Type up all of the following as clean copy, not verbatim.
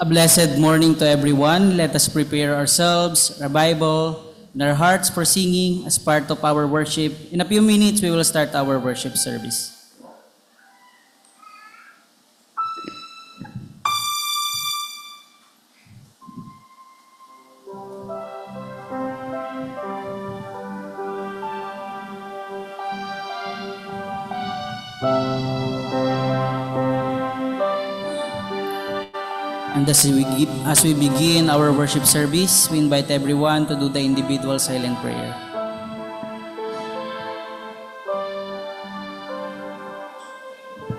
A blessed morning to everyone. Let us prepare ourselves, our Bible, and our hearts for singing as part of our worship. In a few minutes, we will start our worship service. And as we begin our worship service, we invite everyone to do the individual silent prayer.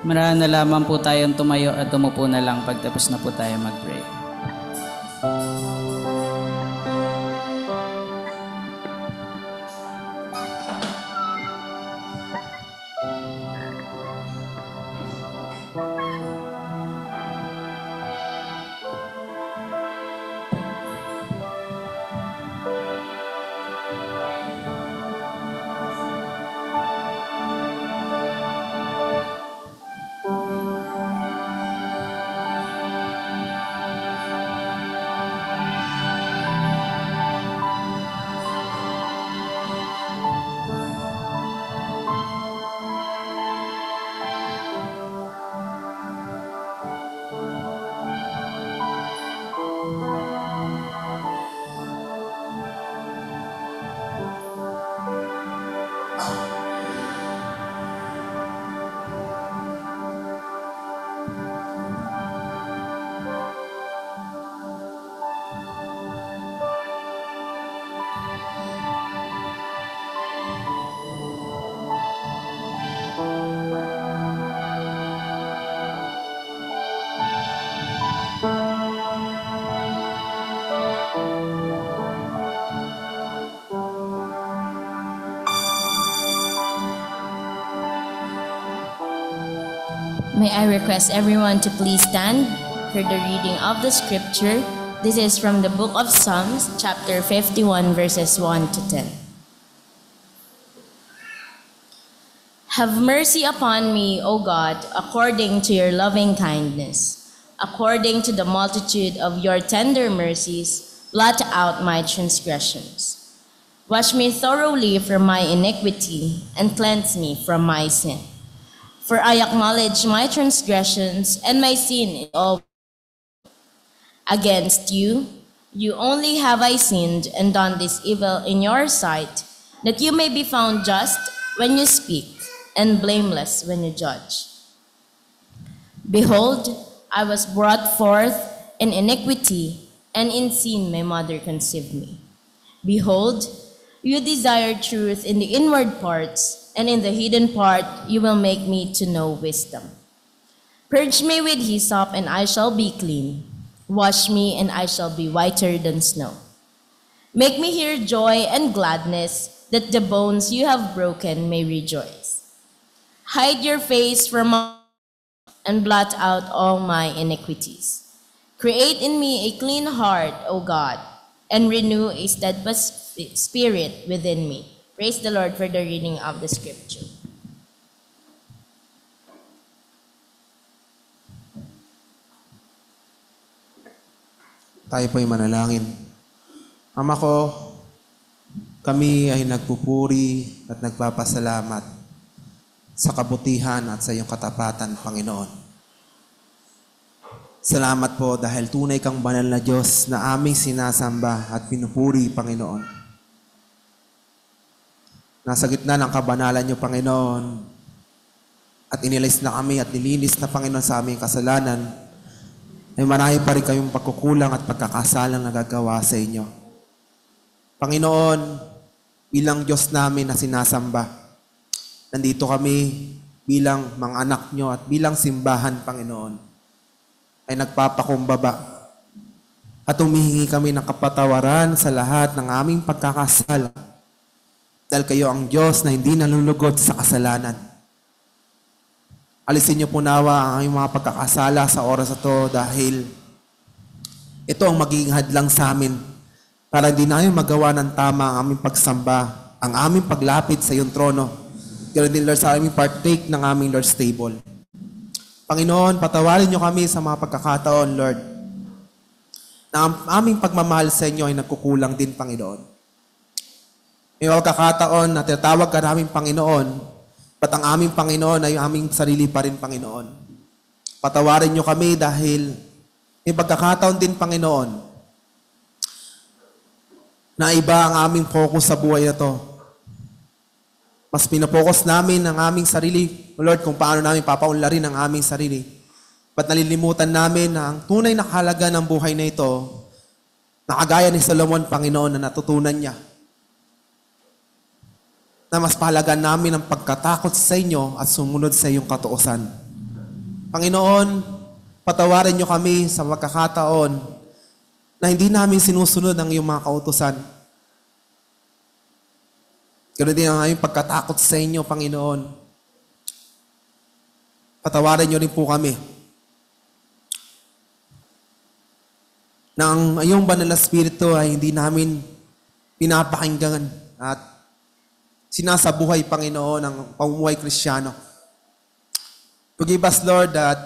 Marahan na lamang po tayong tumayo at tumupo na lang pagtapos na po tayo mag-pray. May I request everyone to please stand for the reading of the scripture. This is from the book of Psalms, chapter 51, verses 1 to 10. Have mercy upon me, O God, according to your loving kindness. According to the multitude of your tender mercies, blot out my transgressions. Wash me thoroughly from my iniquity and cleanse me from my sin. For I acknowledge my transgressions, and my sin is all. Against you, you only have I sinned and done this evil in your sight, that you may be found just when you speak, and blameless when you judge. Behold, I was brought forth in iniquity, and in sin my mother conceived me. Behold, you desire truth in the inward parts, and in the hidden part you will make me to know wisdom. Purge me with hyssop, and I shall be clean. Wash me, and I shall be whiter than snow. Make me hear joy and gladness, that the bones you have broken may rejoice. Hide your face from me, and blot out all my iniquities. Create in me a clean heart, O God, and renew a steadfast spirit within me. Praise the Lord for the reading of the scripture. Tayo po'y manalangin. Ama ko, kami ay nagpupuri at nagpapasalamat sa kabutihan at sa iyong katapatan, Panginoon. Salamat po dahil tunay kang banal na Diyos na aming sinasamba at pinupuri, Panginoon. Nasa gitna ng kabanalan niyo, Panginoon, at inilis na kami at nilinis na, Panginoon, sa aming kasalanan, ay marami pa rin kayong pagkukulang at pagkakasalang nagagawa sa inyo. Panginoon, bilang Diyos namin na sinasamba, nandito kami bilang mga anak niyo at bilang simbahan, Panginoon, ay nagpapakumbaba at humihingi kami ng kapatawaran sa lahat ng aming pagkakasala. Dahil kayo ang Diyos na hindi nalulugot sa kasalanan. Alisin niyo po nawa ang aming mga pagkakasala sa oras na ito dahil ito ang magiging hadlang sa amin para hindi namin magawa ng tama ang aming pagsamba, ang aming paglapit sa iyong trono. Ganoon din, Lord, sa aming partake ng aming Lord's table. Panginoon, patawarin niyo kami sa mga pagkakataon, Lord, na ang aming pagmamahal sa inyo ay nagkukulang din, Panginoon. May pagkakataon na tinatawag ka namin, Panginoon, ba't ang aming Panginoon ay aming sarili pa rin, Panginoon. Patawarin niyo kami dahil may pagkakataon din, Panginoon, na iba ang aming focus sa buhay na to. Mas pinapokus namin ang aming sarili, Lord, kung paano namin papaunlarin ang aming sarili. Ba't nalilimutan namin na ang tunay na kahalaga ng buhay na ito, na kagaya ni Solomon, Panginoon, na natutunan niya, na mas pahalaga namin ang pagkatakot sa inyo at sumunod sa iyong katuusan. Panginoon, patawarin niyo kami sa pagkakataon na hindi namin sinusunod ang iyong mga kautusan. Ganoon din ang aming pagkatakot sa inyo, Panginoon. Patawarin niyo rin po kami na ang iyong banal na Espiritu ay hindi namin pinapakinggan at sinasabuhay, Panginoon, ang pamumuhay Kristiyano. Forgive us, Lord, that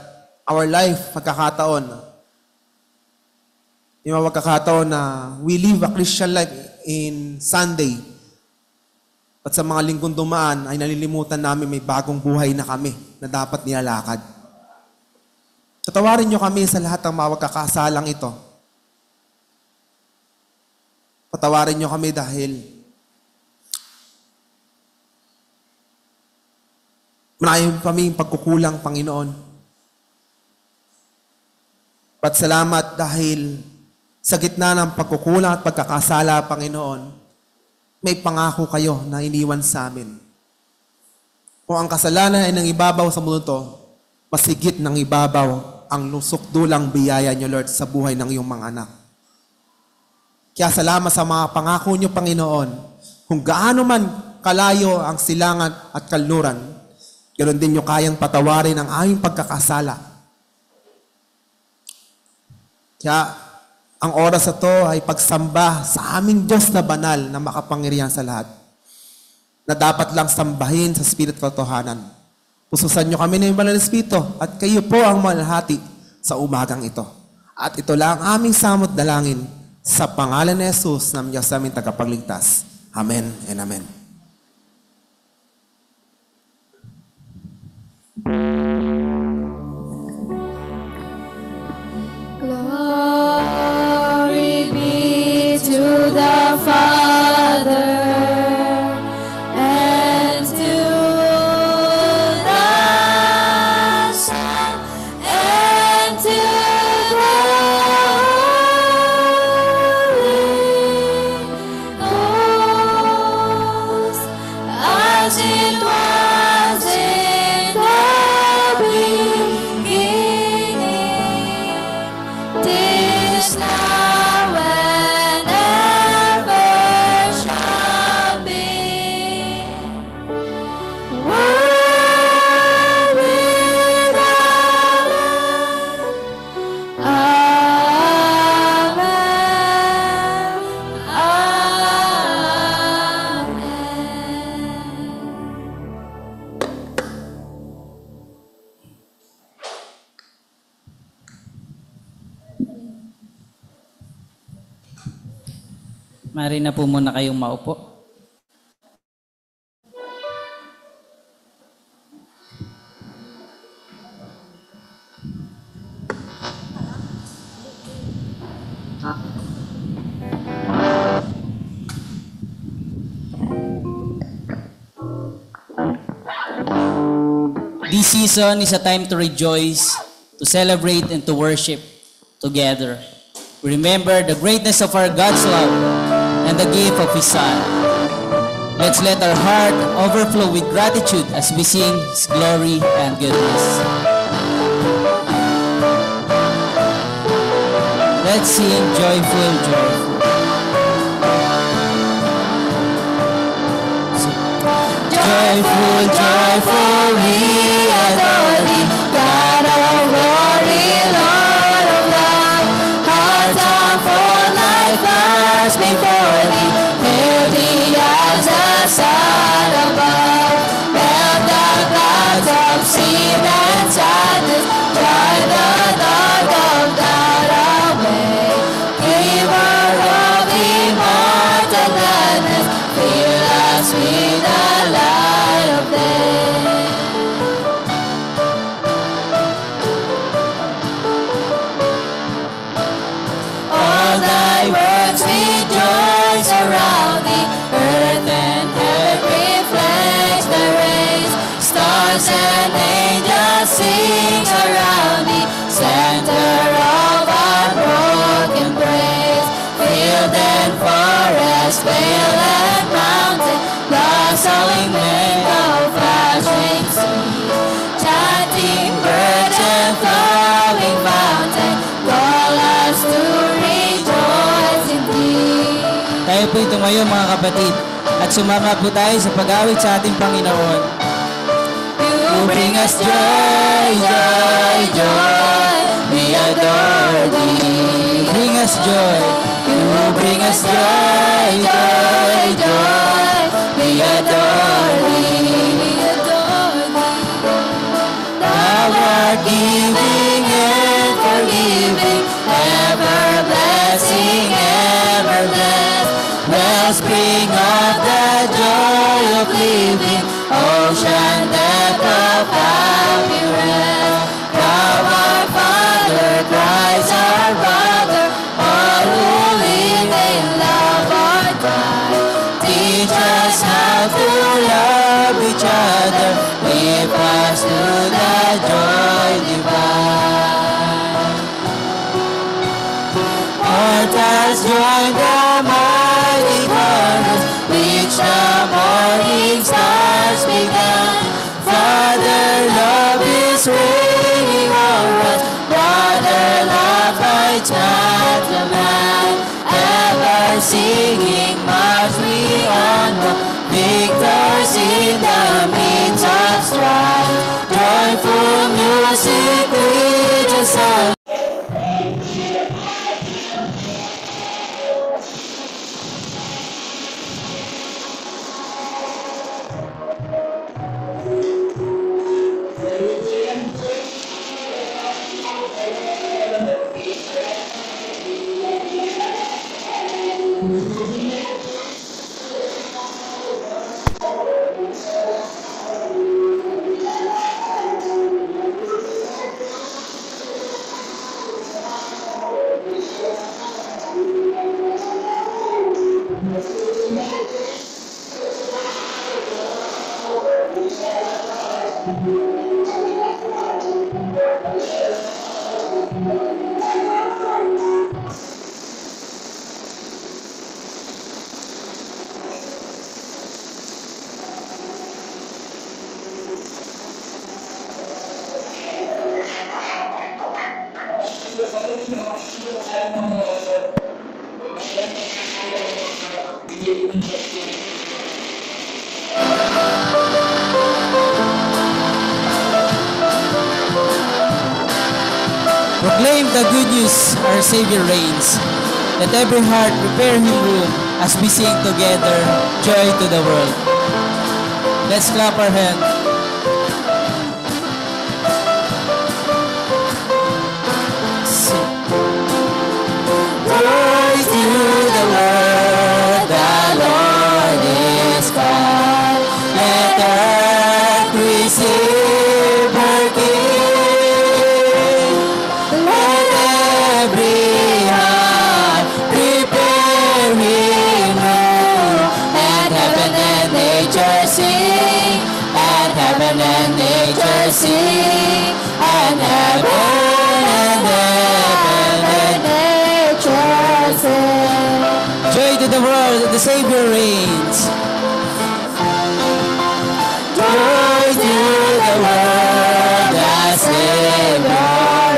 our life, yung magkakataon na we live a Christian life in Sunday, at sa mga linggong dumaan ay nalilimutan namin may bagong buhay na kami na dapat nilalakad. Tatawarin niyo kami sa lahat ng mga magkakasalang ito. Patawarin niyo kami dahil marami kaming pagkukulang, Panginoon. At salamat dahil sa gitna ng pagkukulang at pagkakasala, Panginoon, may pangako kayo na iniwan sa amin. Kung ang kasalanan ay nang ibabaw sa mundo to, masigit ng ibabaw ang lusok-dulang biyaya niyo, Lord, sa buhay ng iyong mga anak. Kaya salamat sa mga pangako niyo, Panginoon. Kung gaano man kalayo ang silangan at kanluran, ganoon din niyo kayang patawarin ang aming pagkakasala. Kaya ang oras na to ay pagsamba sa aming Diyos na banal na makapangyarihan sa lahat, na dapat lang sambahin sa Spirit katotohanan. Pususan niyo kami ng banal na Espiritu at kayo po ang malahati sa umagang ito. At ito lang ang aming samot dalangin sa pangalan ni Jesus na Diyos aming tagapagligtas. Amen and Amen. Glory be to the Father and to the Son and to the Holy Ghost, as it was in the beginning, is now and ever shall be, world without end. Amen. Amen. Maaari na po muna kayong maupo. This season is a time to rejoice, to celebrate, and to worship together. We remember the greatness of our God's love and the gift of His Son. Let's let our heart overflow with gratitude as we sing His glory and goodness. Let's sing joyful, joyful. Joyful, joyful, we adore Thee, God of glory, Lord of love. Hearts are full like flowers before Thee, hail Thee as the sun above. Melt the clouds of sin and sadness, drive the dark of doubt away. Stars and angels sing around me, center of unbroken praise. Field and forest, vale and mountain, blossoming meadow, flashing sea, chanting birds and flowing fountain, call us to rejoice in thee. Tayo po'y tumayo mga kapatid at sumama po tayo sa pag-awit sa ating Panginoon. You bring us joy, joy, joy, we adore thee. Bring us joy. You bring us joy, joy, joy, we adore thee, we adore thee. Thou art giving and forgiving, ever blessing, ever blessed, wellspring of the joy of living, ocean depth of happy rest. Thou our Father, Christ our brother, all who live in love are God. Teach us how to love each other, lift us to the joy divine. Mortals join the mighty chorus, which the morning stars began. Father, love is reigning o'er us, brother, love fights not the man. Ever singing march we onward, victors in the midst of strife. Joyful music reaches us. Proclaim the good news, our Savior reigns. Let every heart prepare Him room as we sing together, joy to the world. Let's clap our hands. Joy to the world, the Lord is come. Let earth receive her King. Let every heart prepare Him room, and heaven and nature sing, and heaven and nature sing, and heaven and nature sing. Joy to the world, the Savior reigns. Joy to the world, the Savior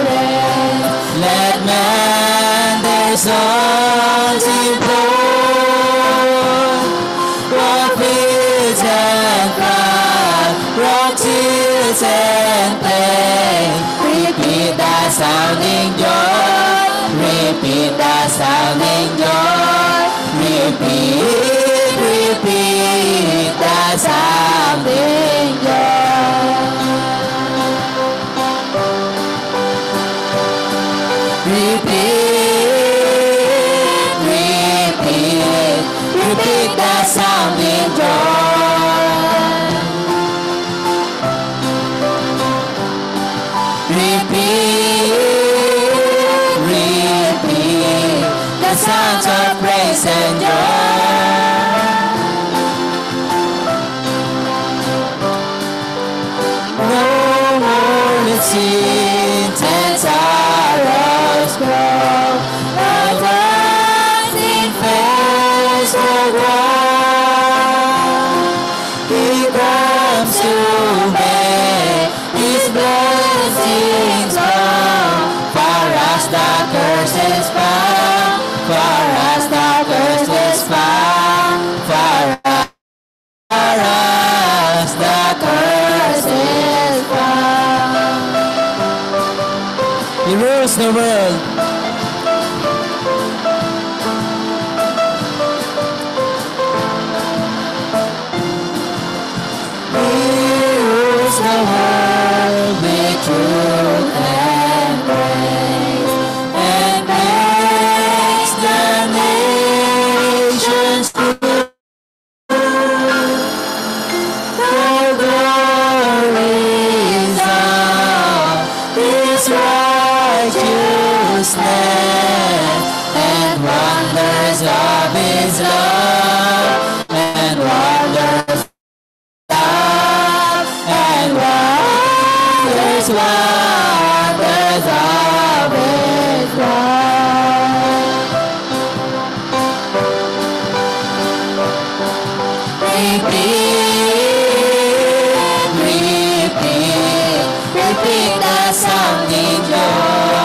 reigns. Let men their songs implore, walk fields and flood, rocks, hills and plain. Repeat the sounding joy, repeat the sounding joy, repeat, repeat the sounding joy. Repeat, repeat, repeat the sounding joy. Repeat, repeat the sounds of praise and joy. its intense arrows grow. The lightning fills the ground. He comes to make His blessings flow. Far as the curse is found, far as the curse is found, far as the curse is found. He rules the world. He rules the world with truth and grace, and makes the nations true. The glories of His righteousness, and wonders of His love, and wonders and wonders of His love. Repeat, repeat, repeat the sounding joy.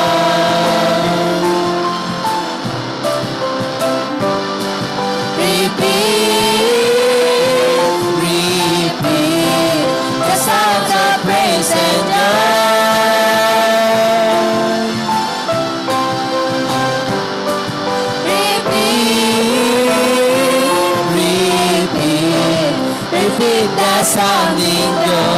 Repeat, repeat the sounds of praise and joy. Repeat, repeat, repeat the sounding joy.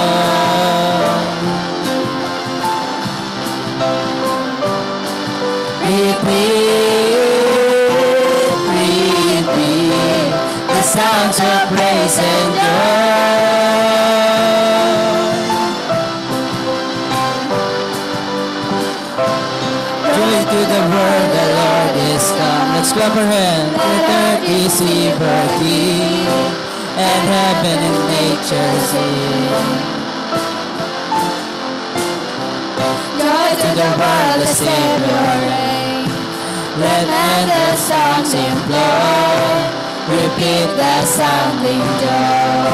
Repeat, repeat the sounds of praise and joy. Joy to the world, the Lord is come. Let's clap our hands. The earth is liberty, and heaven and nature sing. Joy to the world, the Savior reign. Let the songs employ. Repeat the sounding joy.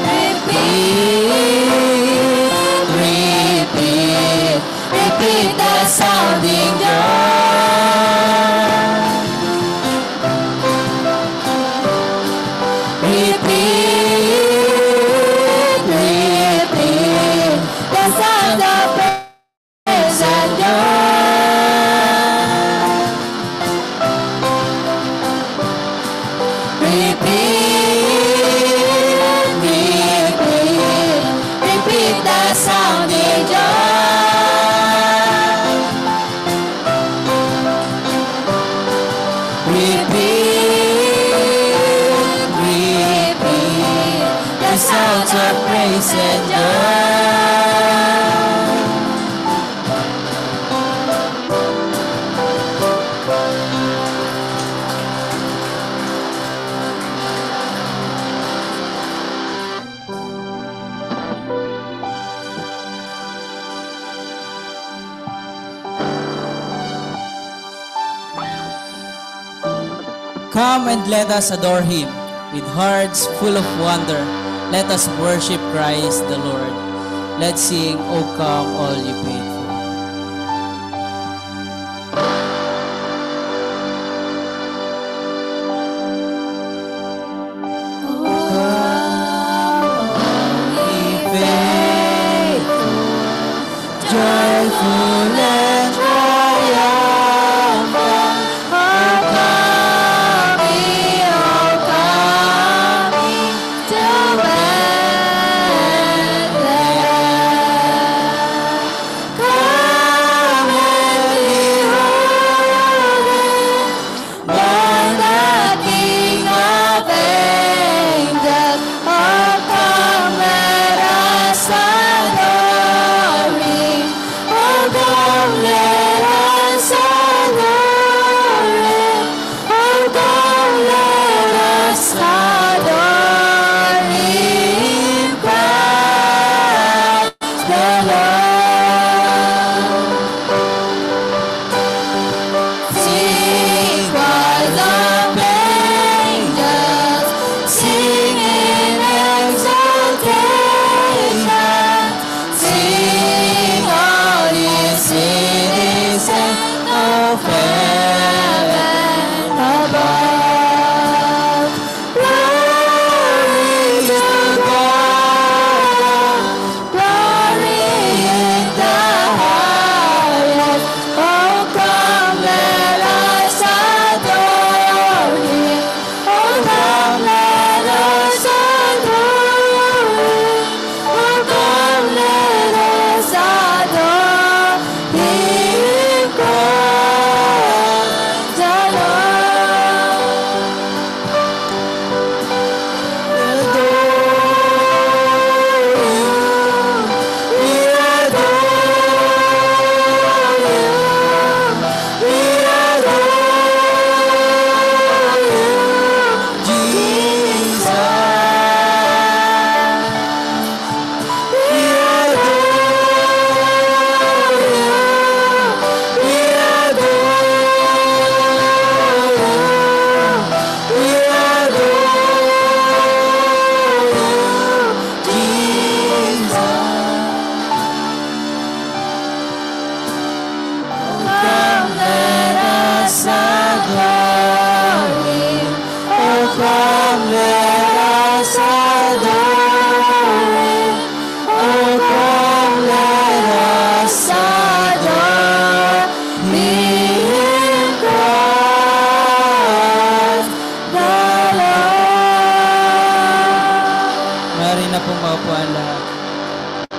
Repeat, repeat, repeat the sounding joy. Repeat, repeat the sound of praise and joy. Repeat, repeat, repeat the sounding joy. Repeat, repeat the sounds of praise and joy. Come and let us adore Him with hearts full of wonder. Let us worship Christ the Lord. Let's sing, O come all ye faithful. Joyful and triumphant, O come ye to Bethlehem. Come and behold Him, born the King of angels. O come, let us adore Him. O God.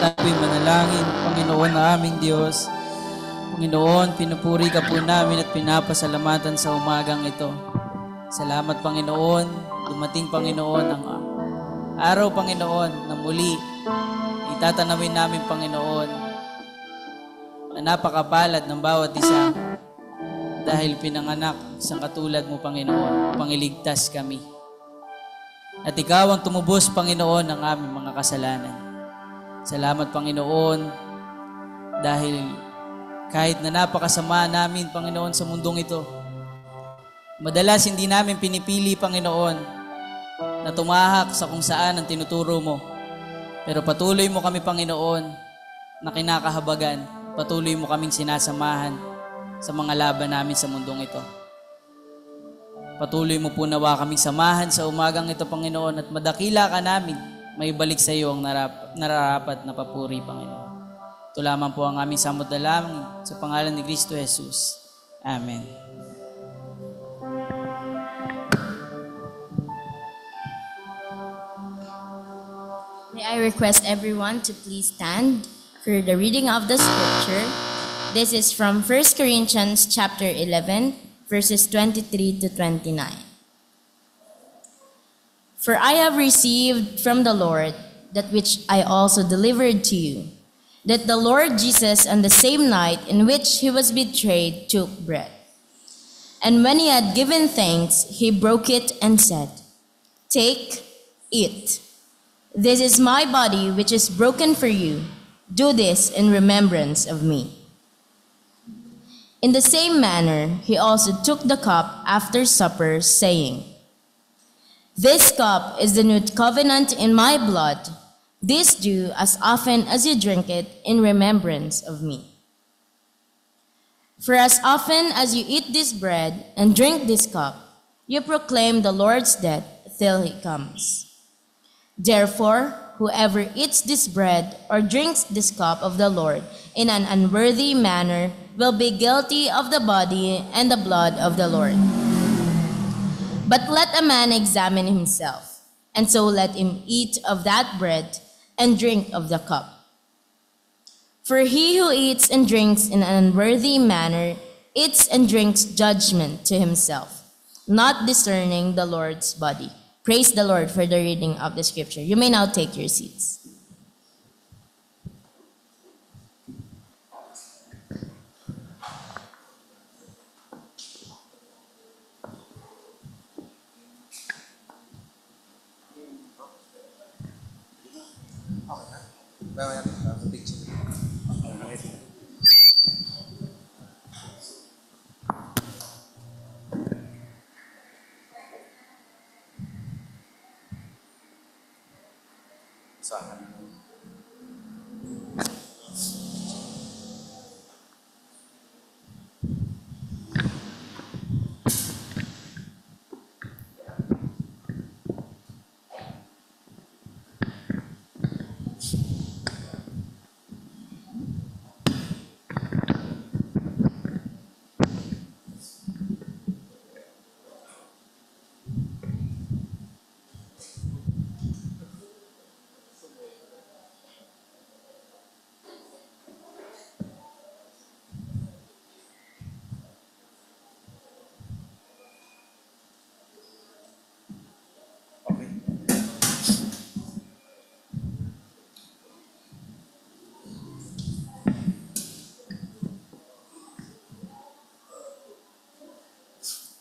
Tayo'y manalangin, Panginoon na aming Diyos. Panginoon, pinupuri ka po namin at pinapasalamatan sa umagang ito. Salamat, Panginoon. Dumating, Panginoon, ang araw, Panginoon, na muli itatanamin namin, Panginoon, na napakapalad ng bawat isa dahil pinanganak sa katulad mo, Panginoon, upang iligtas kami. At ikaw ang tumubos, Panginoon, ng aming mga kasalanan. Salamat, Panginoon, dahil kahit na napakasama namin, Panginoon, sa mundong ito, madalas hindi namin pinipili, Panginoon, na tumahak sa kung saan ang tinuturo mo. Pero patuloy mo kami, Panginoon, na kinakahabagan. Patuloy mo kaming sinasamahan sa mga laban namin sa mundong ito. Patuloy mo po nawa kaming samahan sa umagang ito, Panginoon, at madakila ka namin, may balik sa iyo ang nararapat na papuri, Panginoon. Ito lamang po ang aming samot na lamang sa pangalan ni Kristo Jesus. Amen. May I request everyone to please stand for the reading of the scripture. This is from 1 Corinthians chapter 11, verses 23 to 29. For I have received from the Lord that which I also delivered to you, that the Lord Jesus, on the same night in which he was betrayed, took bread. And when he had given thanks, he broke it and said, "Take, eat. This is my body which is broken for you. Do this in remembrance of me." In the same manner, he also took the cup after supper, saying, "This cup is the new covenant in my blood. This do as often as you drink it in remembrance of me. For as often as you eat this bread and drink this cup, you proclaim the Lord's death till he comes. Therefore, whoever eats this bread or drinks this cup of the Lord in an unworthy manner will be guilty of the body and the blood of the Lord. But let a man examine himself, and so let him eat of that bread and drink of the cup. For he who eats and drinks in an unworthy manner eats and drinks judgment to himself, not discerning the Lord's body." Praise the Lord for the reading of the scripture. You may now take your seats.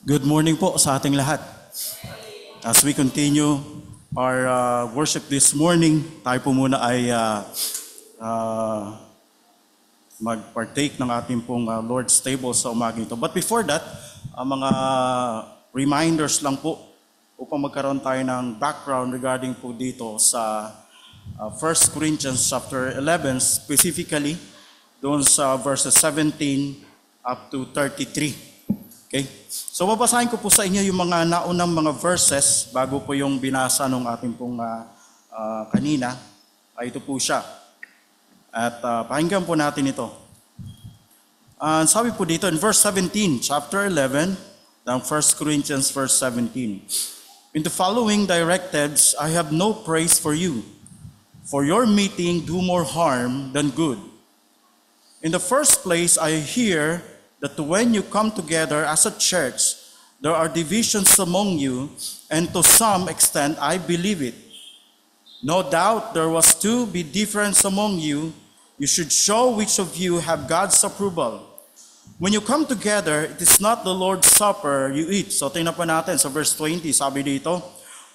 Good morning po sa ating lahat. As we continue our worship this morning, tayo po muna ay mag-partake ng ating pong Lord's table sa umaga ito. But before that, mga reminders lang po upang magkaroon tayo ng background regarding po dito sa 1 Corinthians chapter 11, specifically doon sa verses 17 up to 33. Okay? So babasahin ko po sa inyo yung mga naunang mga verses bago po yung binasa nung ating pong kanina. Ito po siya. At pakinggan po natin ito. Sabi po dito in verse 17, chapter 11, ng 1 Corinthians verse 17. "In the following directives, I have no praise for you, for your meeting do more harm than good. In the first place, I hear that when you come together as a church, there are divisions among you, and to some extent, I believe it. No doubt there was to be difference among you. You should show which of you have God's approval. When you come together, it is not the Lord's Supper you eat. So tingnan po natin sa verse 20, sabi dito,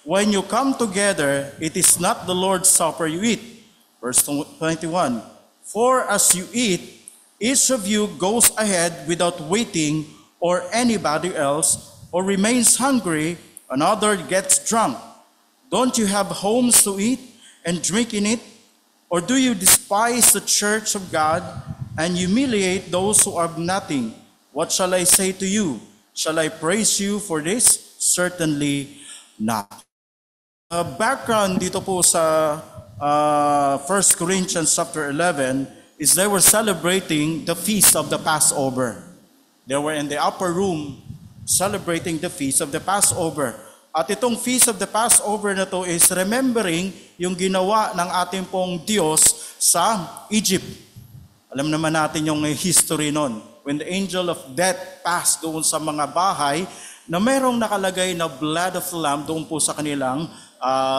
when you come together, it is not the Lord's Supper you eat. Verse 21, for as you eat, each of you goes ahead without waiting or anybody else, or remains hungry, another gets drunk. Don't you have homes to eat and drink in it? Or do you despise the church of God and humiliate those who have nothing? What shall I say to you? Shall I praise you for this? Certainly not. Background dito po sa 1 Corinthians chapter 11 is they were celebrating the feast of the Passover. They were in the upper room celebrating the feast of the Passover. At itong feast of the Passover na to is remembering yung ginawa ng ating pong Diyos sa Egypt. Alam naman natin yung history nun. When the angel of death passed doon sa mga bahay na merong nakalagay na blood of the lamb doon po sa kanilang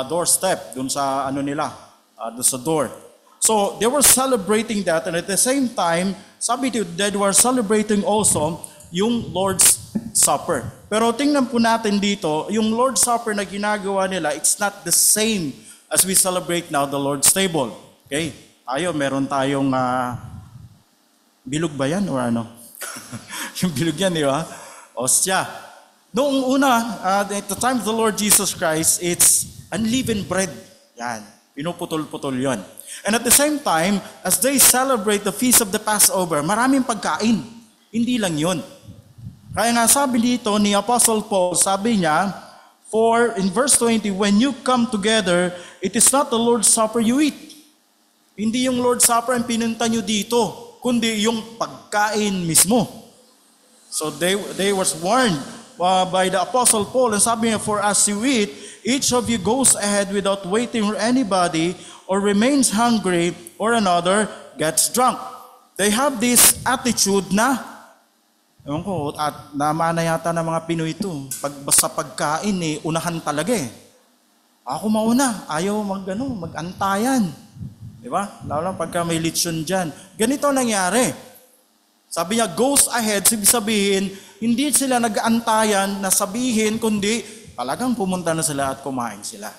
doorstep, doon sa doon sa door. So they were celebrating that, and at the same time, sabi dito, they were celebrating also yung Lord's Supper. Pero tingnan po natin dito, yung Lord's Supper na ginagawa nila, it's not the same as we celebrate now the Lord's table. Okay? Meron tayong bilog ba yan or ano? Yung bilog yan, di ba? Ostya. Noong una, at the time of the Lord Jesus Christ, it's unleavened bread. Yan. Pinuputol-putol yon. And at the same time, as they celebrate the Feast of the Passover, maraming pagkain. Hindi lang yon. Kaya nga sabi dito ni Apostle Paul, sabi niya, for in verse 20, when you come together, it is not the Lord's Supper you eat. Hindi yung Lord's Supper ang pinunta nyo dito, kundi yung pagkain mismo. So they was warned by the Apostle Paul, and sabi niya, for as you eat, each of you goes ahead without waiting for anybody, or remains hungry, or another gets drunk. They have this attitude na, ewan ko, at namana yata ng mga Pinoy ito, sa pagkain unahan talaga eh. Ako mauna, ayaw mag-antayan. Diba? Lalo lang pagka may lechon dyan. Ganito nangyari. Sabi niya, goes ahead, sabihin, hindi sila nag-antayan na sabihin, kundi talagang pumunta na sila at kumain sila.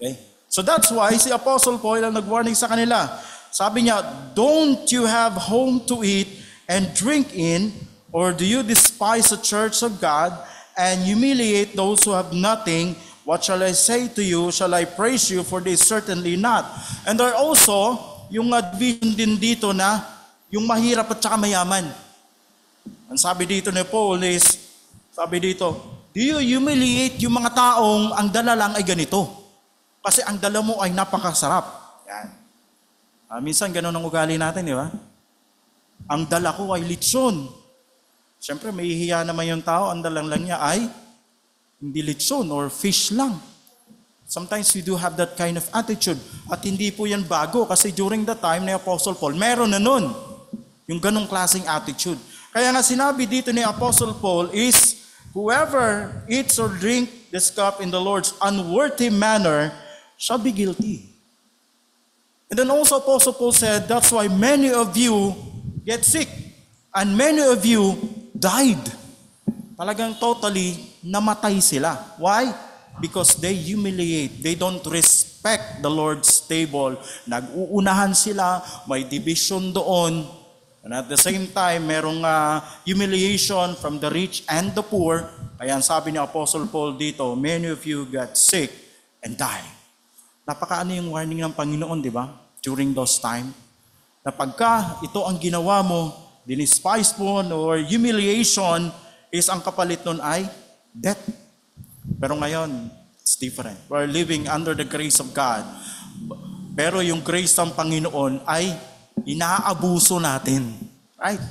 Okay? So that's why si Apostle Paul ang nag-warning sa kanila. Sabi niya, don't you have home to eat and drink in, or do you despise the church of God and humiliate those who have nothing? What shall I say to you? Shall I praise you? For this certainly not. And there are also yung division din dito na yung mahirap at saka mayaman. Ang sabi dito ni Paul is, sabi dito, do you humiliate yung mga taong ang dala lang ay ganito? Kasi ang dala mo ay napakasarap. Yan. Minsan ganun ang ugali natin, di ba? Ang dala ko ay lechon. Siyempre, may hiya naman yung tao, ang dalang lang niya ay hindi lechon or fish lang. Sometimes we do have that kind of attitude. At hindi po yan bago kasi during the time ni Apostle Paul, meron na nun yung ganong klaseng attitude. Kaya nga sinabi dito ni Apostle Paul is, whoever eats or drink this cup in the Lord's unworthy manner shall be guilty. And then also Apostle Paul said, that's why many of you get sick and many of you died. Talagang totally namatay sila. Why? Because they humiliate. They don't respect the Lord's table. Nag-uunahan sila, may division doon. And at the same time, merong humiliation from the rich and the poor. Kaya sabi ni Apostle Paul dito, many of you got sick and died. Napakaano yung warning ng Panginoon, di ba? During those time. Na pagka ito ang ginawa mo, dinispise mo, or humiliation, is ang kapalit nun ay death. Pero ngayon, it's different. We're living under the grace of God. Pero yung grace ng Panginoon ay inaabuso natin. Right?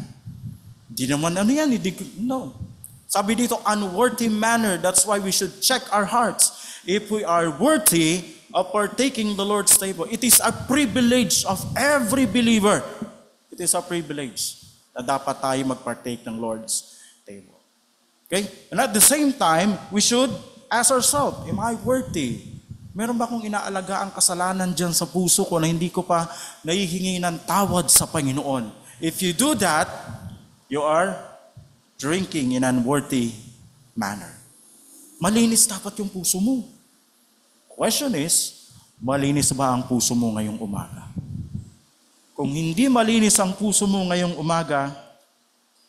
Di naman yan. No. Sabi dito, unworthy manner. That's why we should check our hearts. If we are worthy of partaking the Lord's table. It is a privilege of every believer. It is a privilege na dapat tayo magpartake ng Lord's table. Okay? And at the same time, we should ask ourselves, am I worthy? Meron ba akong inaalaga ang kasalanan dyan sa puso ko na hindi ko pa nahihingi ng tawad sa Panginoon? If you do that, you are drinking in an unworthy manner. Malinis dapat yung puso mo. Question is, malinis ba ang puso mo ngayong umaga? Kung hindi malinis ang puso mo ngayong umaga,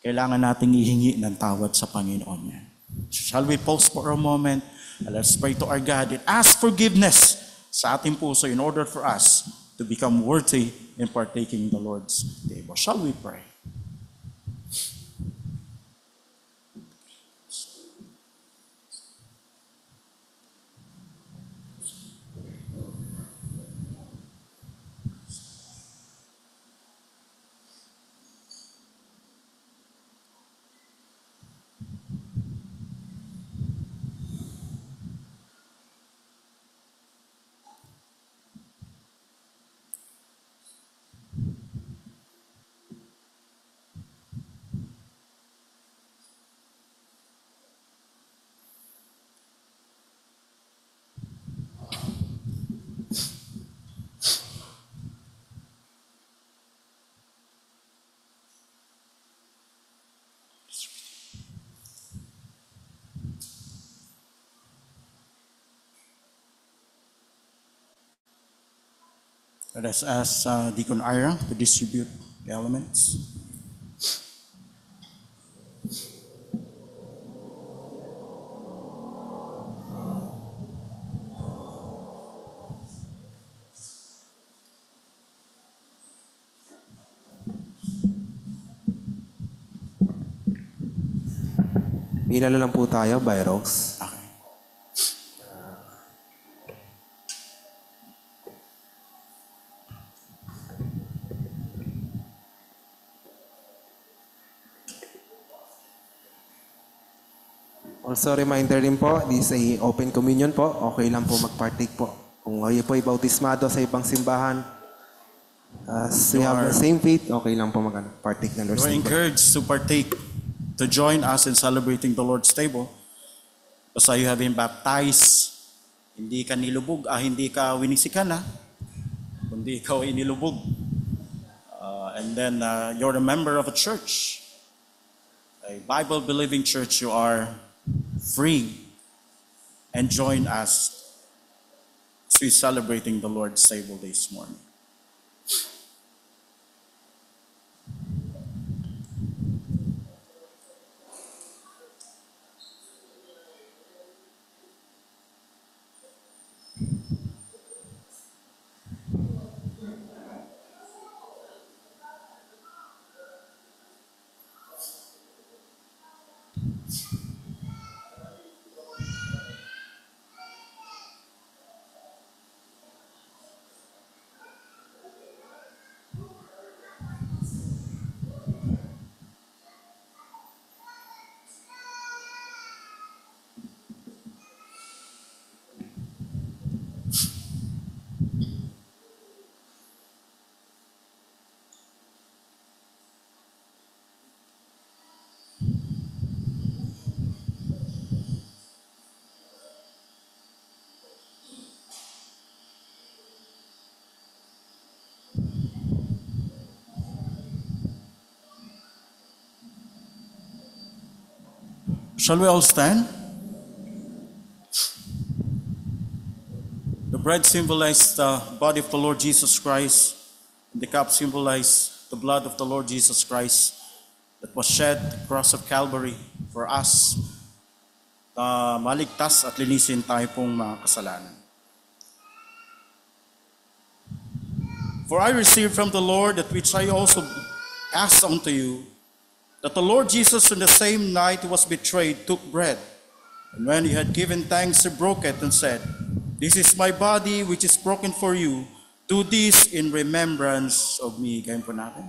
kailangan nating ihingi ng tawad sa Panginoon niya. Shall we pause for a moment and let's pray to our God and ask forgiveness sa ating puso in order for us to become worthy in partaking the Lord's table. Shall we pray? Let us ask Deacon Ira to distribute the elements. Ilala lang po tayo, Byrox. Okay. Also, reminder din po, this is a open communion po. Okay lang po mag-partake po. Kung kayo po ay bautismado sa ibang simbahan, we have the same faith, okay lang po mag-partake ng Lord's You are table. encouraged to partake, to join us in celebrating the Lord's table. Basta you have been baptized, hindi ka nilubog, hindi ka winisikan, kundi ikaw ay nilubog. And then you're a member of a church, a Bible-believing church. You are free and join us as we celebrating the Lord's table this morning. Shall we all stand? The bread symbolized the body of the Lord Jesus Christ. The cup symbolized the blood of the Lord Jesus Christ that was shed at the cross of Calvary for us. Maligtas at linisin tayo pong mga kasalanan. For I received from the Lord that which I also passed on to you, that the Lord Jesus on the same night he was betrayed took bread, and when he had given thanks he broke it and said, "This is my body which is broken for you. Do this in remembrance of me." Kain po natin.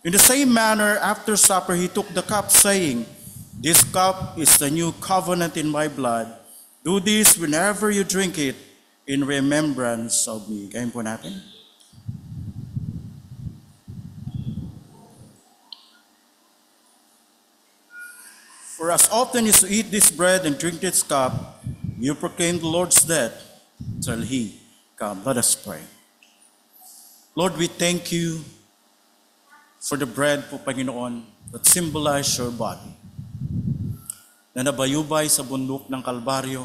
In the same manner, after supper, he took the cup, saying, "This cup is the new covenant in my blood. Do this whenever you drink it in remembrance of me." Kain po natin. For as often as you eat this bread and drink this cup, you proclaim the Lord's death till he come. Let us pray. Lord, we thank you for the bread po, Panginoon, that symbolize your body, na nabayubay sa bundok ng Kalbaryo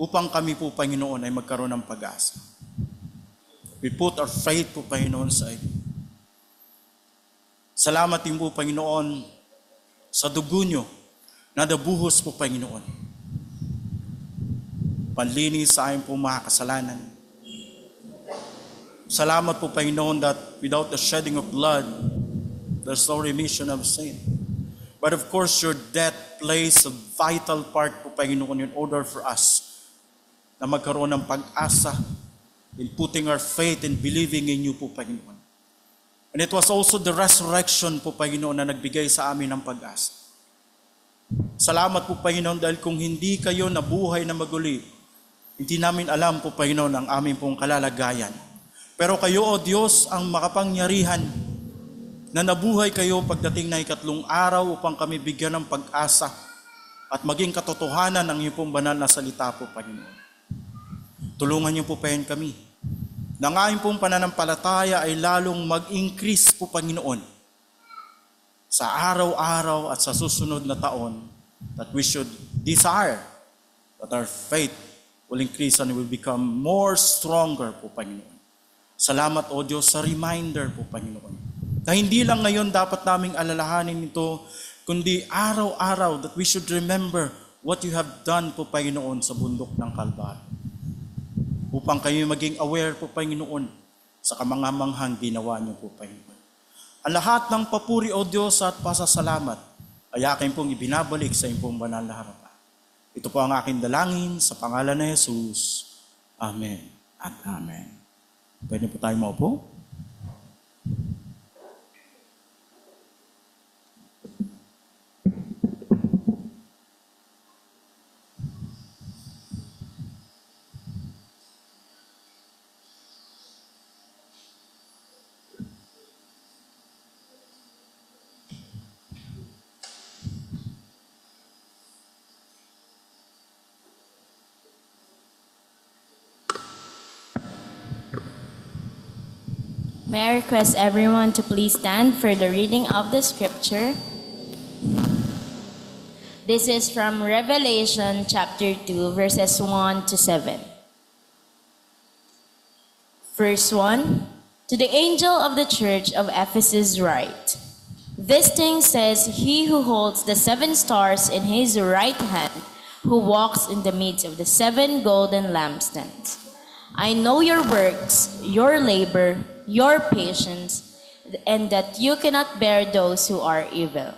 upang kami po, Panginoon, ay magkaroon ng pag-asa. We put our faith po, Panginoon, sa iyo. Salamat din po, Panginoon, sa dugo nyo na nabuhos po, Panginoon. Panlinis sa aming po mga kasalanan. Salamat po, Panginoon, that without the shedding of blood, there's no remission of sin. But of course, your death plays a vital part po, Panginoon, in order for us na magkaroon ng pag-asa in putting our faith and believing in you po, Panginoon. And it was also the resurrection po, Panginoon, na nagbigay sa amin ng pag-asa. Salamat po, Panginoon, dahil kung hindi kayo nabuhay na maguli, hindi namin alam po, Panginoon, ang aming pong kalalagayan. Pero kayo, O Diyos, ang makapangyarihan na nabuhay kayo pagdating na ikatlong araw upang kami bigyan ng pag-asa at maging katotohanan ng iyong pong banal na salita po, Panginoon. Tulungan niyo po, Panginoon, kami na ang aming pong pananampalataya ay lalong mag-increase po, Panginoon, sa araw-araw at sa susunod na taon, that we should desire that our faith will increase and will become more stronger po, Panginoon. Salamat, O Diyos, sa reminder po, Panginoon, na hindi lang ngayon dapat naming alalahanin ito, kundi araw-araw that we should remember what you have done po, Panginoon, sa bundok ng Kalbaryo. Upang kayo maging aware po, Panginoon, sa kamangamanghang ginawa niyo po, Panginoon. Ang lahat ng papuri, O Diyos, at pasasalamat ay akin pong ibinabalik sa iyong pong banal na harapan. Ito po ang aking dalangin sa pangalan ni Jesus. Amen at Amen. Pwede po tayo maupo? May I request everyone to please stand for the reading of the scripture. This is from Revelation chapter 2, verses 1 to 7. Verse 1, to the angel of the church of Ephesus write, "This thing says he who holds the 7 stars in his right hand, who walks in the midst of the 7 golden lampstands. I know your works, your labor, your patience, and that you cannot bear those who are evil.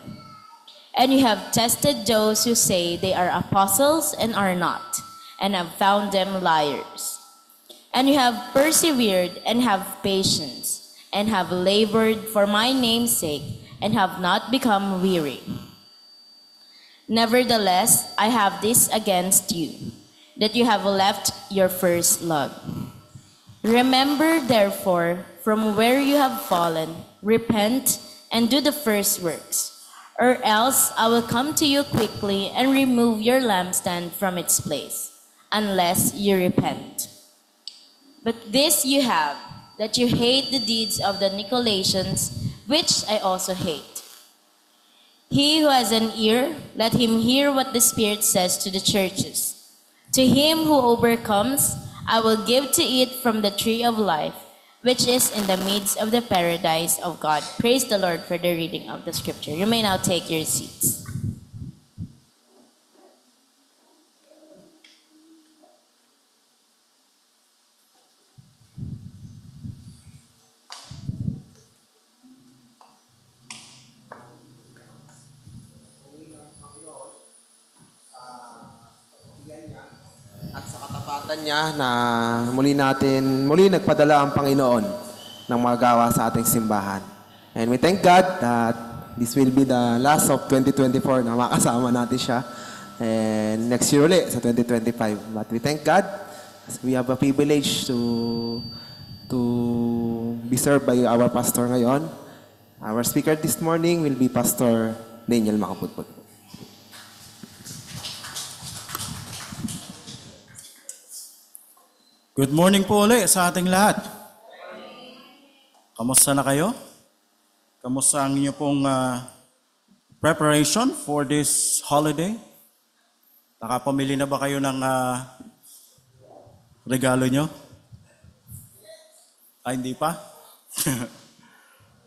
And you have tested those who say they are apostles and are not, and have found them liars. And you have persevered and have patience, and have labored for my name's sake, and have not become weary. Nevertheless, I have this against you, that you have left your first love. Remember, therefore, from where you have fallen, repent and do the first works, or else I will come to you quickly and remove your lampstand from its place, unless you repent. But this you have, that you hate the deeds of the Nicolaitans, which I also hate. He who has an ear, let him hear what the Spirit says to the churches. To him who overcomes, I will give to eat from the tree of life, which is in the midst of the paradise of God." Praise the Lord for the reading of the scripture. You may now take your seats. At sa katapatan niya na muli nagpadala ang Panginoon ng mga gawa sa ating simbahan. And we thank God that this will be the last of 2024 na makasama natin siya. And next year ulit sa 2025. But we thank God as we have a privilege to be served by our pastor ngayon. Our speaker this morning will be Pastor Daniel Makaputput. Good morning po ulit sa ating lahat. Kamusta na kayo? Kamusta ang inyo pong preparation for this holiday? Nakapamili na ba kayo ng regalo nyo? Ay, hindi pa?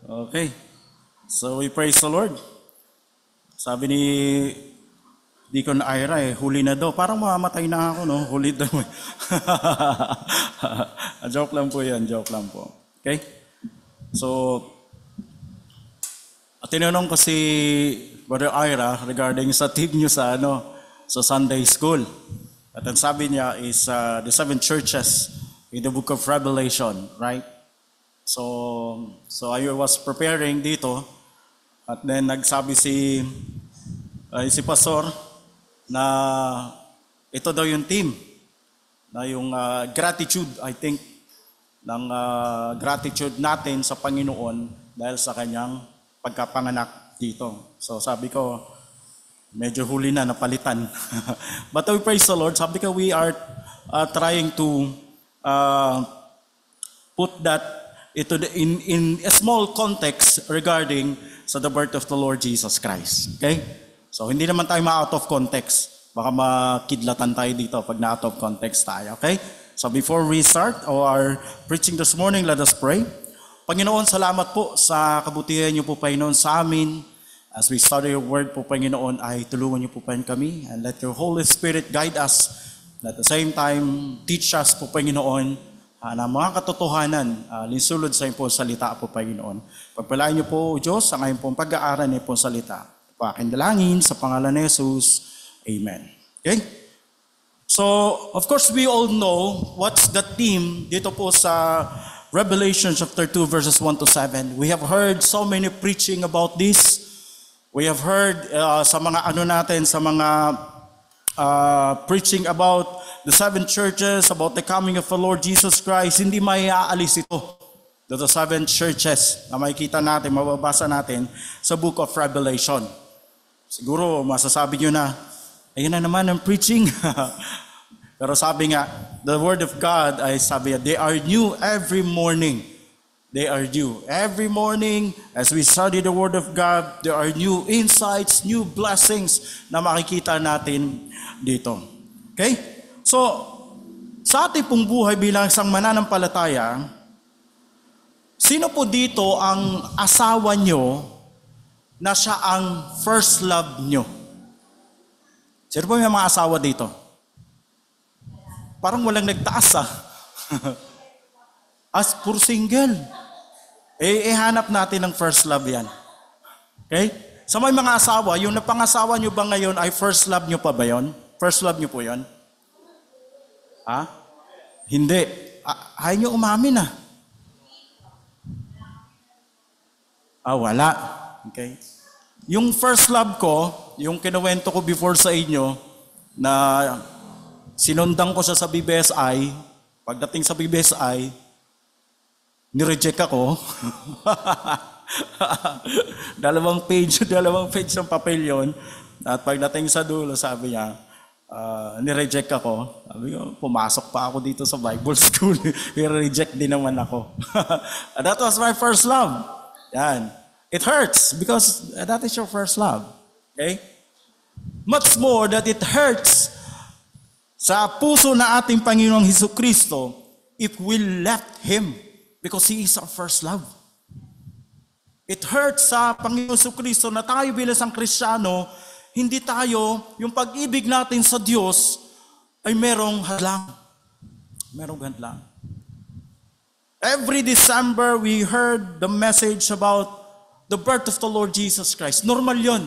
Okay. So we praise the Lord. Sabi ni Deacon Ira, huli na daw. Parang mamamatay na ako, no? Huli daw. Joke lang po yan, joke lang po. Okay? So, tinanong ko si Brother Ira regarding sa team nyo sa, sa Sunday School. At ang sabi niya is the 7 churches in the book of Revelation, right? So I was preparing dito at then nagsabi si pastor na ito daw yung team na yung gratitude, I think, ng gratitude natin sa Panginoon dahil sa kanyang pagkapanganak dito. So sabi ko, medyo huli na, napalitan. But we praise the Lord. Sabi ko, we are trying to put that in a small context regarding sa the birth of the Lord Jesus Christ. Okay? So hindi naman tayo ma-out of context. Baka makidlatan tayo dito pag na-out of context tayo. Okay? So before we start our preaching this morning, let us pray. Panginoon, salamat po sa kabutihan niyo po, Panginoon, sa amin. As we study your word po, Panginoon, ay tulungan niyo po, Panginoon, kami. And let your Holy Spirit guide us. And at the same time, teach us po, Panginoon, na mga katotohanan, linsulod sa iyong po salita po, Panginoon. Pagpalain niyo po, Diyos, ang iyong pong pag-aaral niyo po salita. Paking dalangin sa pangalan ni Jesus. Amen. Okay? So, of course, we all know what's the theme dito po sa Revelation chapter 2 verses 1 to 7. We have heard so many preaching about this. We have heard sa mga sa mga preaching about the 7 churches, about the coming of the Lord Jesus Christ. Hindi maiaalis ito. The 7 churches na makikita natin, mababasa natin sa book of Revelation. Siguro masasabi nyo na, ayun na naman ang preaching. Pero sabi nga, the word of God ay sabi, they are new every morning. They are new. Every morning, as we study the Word of God, there are new insights, new blessings na makikita natin dito. Okay? So, sa ating pong buhay bilang isang mananampalataya, sino po dito ang asawa nyo na siya ang first love nyo? Sino po may mga asawa dito? Parang walang nagtaas As puro single. Hanap natin ng first love yan. Okay? Sa may mga asawa, yung napangasawa nyo ba ngayon ay first love nyo pa ba yon? First love nyo po yon? Ha? Hindi. Ayaw nyo umamin wala. Okay? Yung first love ko, yung kinuwento ko before sa inyo, na sinundan ko siya sa BBSI, pagdating sa BBSI, nireject ako. dalawang page ng papel yun. At pagdating sa dulo, sabi niya, nireject ako. Sabi ko, pumasok pa ako dito sa Bible school. I-reject din naman ako. That was my first love. Yan. It hurts because that is your first love. Okay? Much more that it hurts sa puso na ating Panginoong Hesukristo if we left Him. Because He is our first love. It hurts sa Panginoon Jesucristo na tayo bilang isang Kristiyano, hindi tayo, yung pag-ibig natin sa Diyos ay merong hadlang. Merong hadlang. Every December, we heard the message about the birth of the Lord Jesus Christ. Normal yun.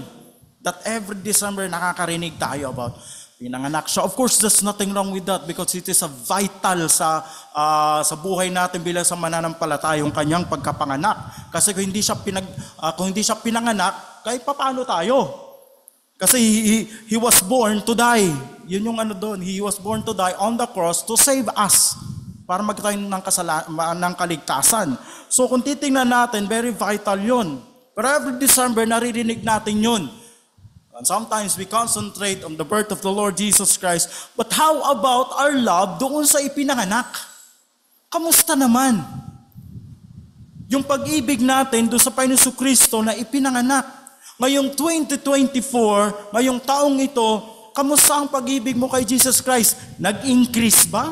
That every December nakakarinig tayo about pinanganak siya. Of course, there's nothing wrong with that because it is a vital sa buhay natin bilang sa mananampalataya, yung kanyang pagkapanganak. Kasi kung hindi siya pinanganak, kahit paano tayo? Kasi he was born to die. Yun yung doon. He was born to die on the cross to save us. Para magkaroon ng kaligtasan. So kung titingnan natin, very vital yun. Pero every December, naririnig natin yun. And sometimes we concentrate on the birth of the Lord Jesus Christ. But how about our love doon sa ipinanganak? Kamusta naman? Yung pag-ibig natin doon sa Panginoon Kristo na ipinanganak. Ngayong 2024, ngayong taong ito, kamusta ang pag-ibig mo kay Jesus Christ? Nag-increase ba?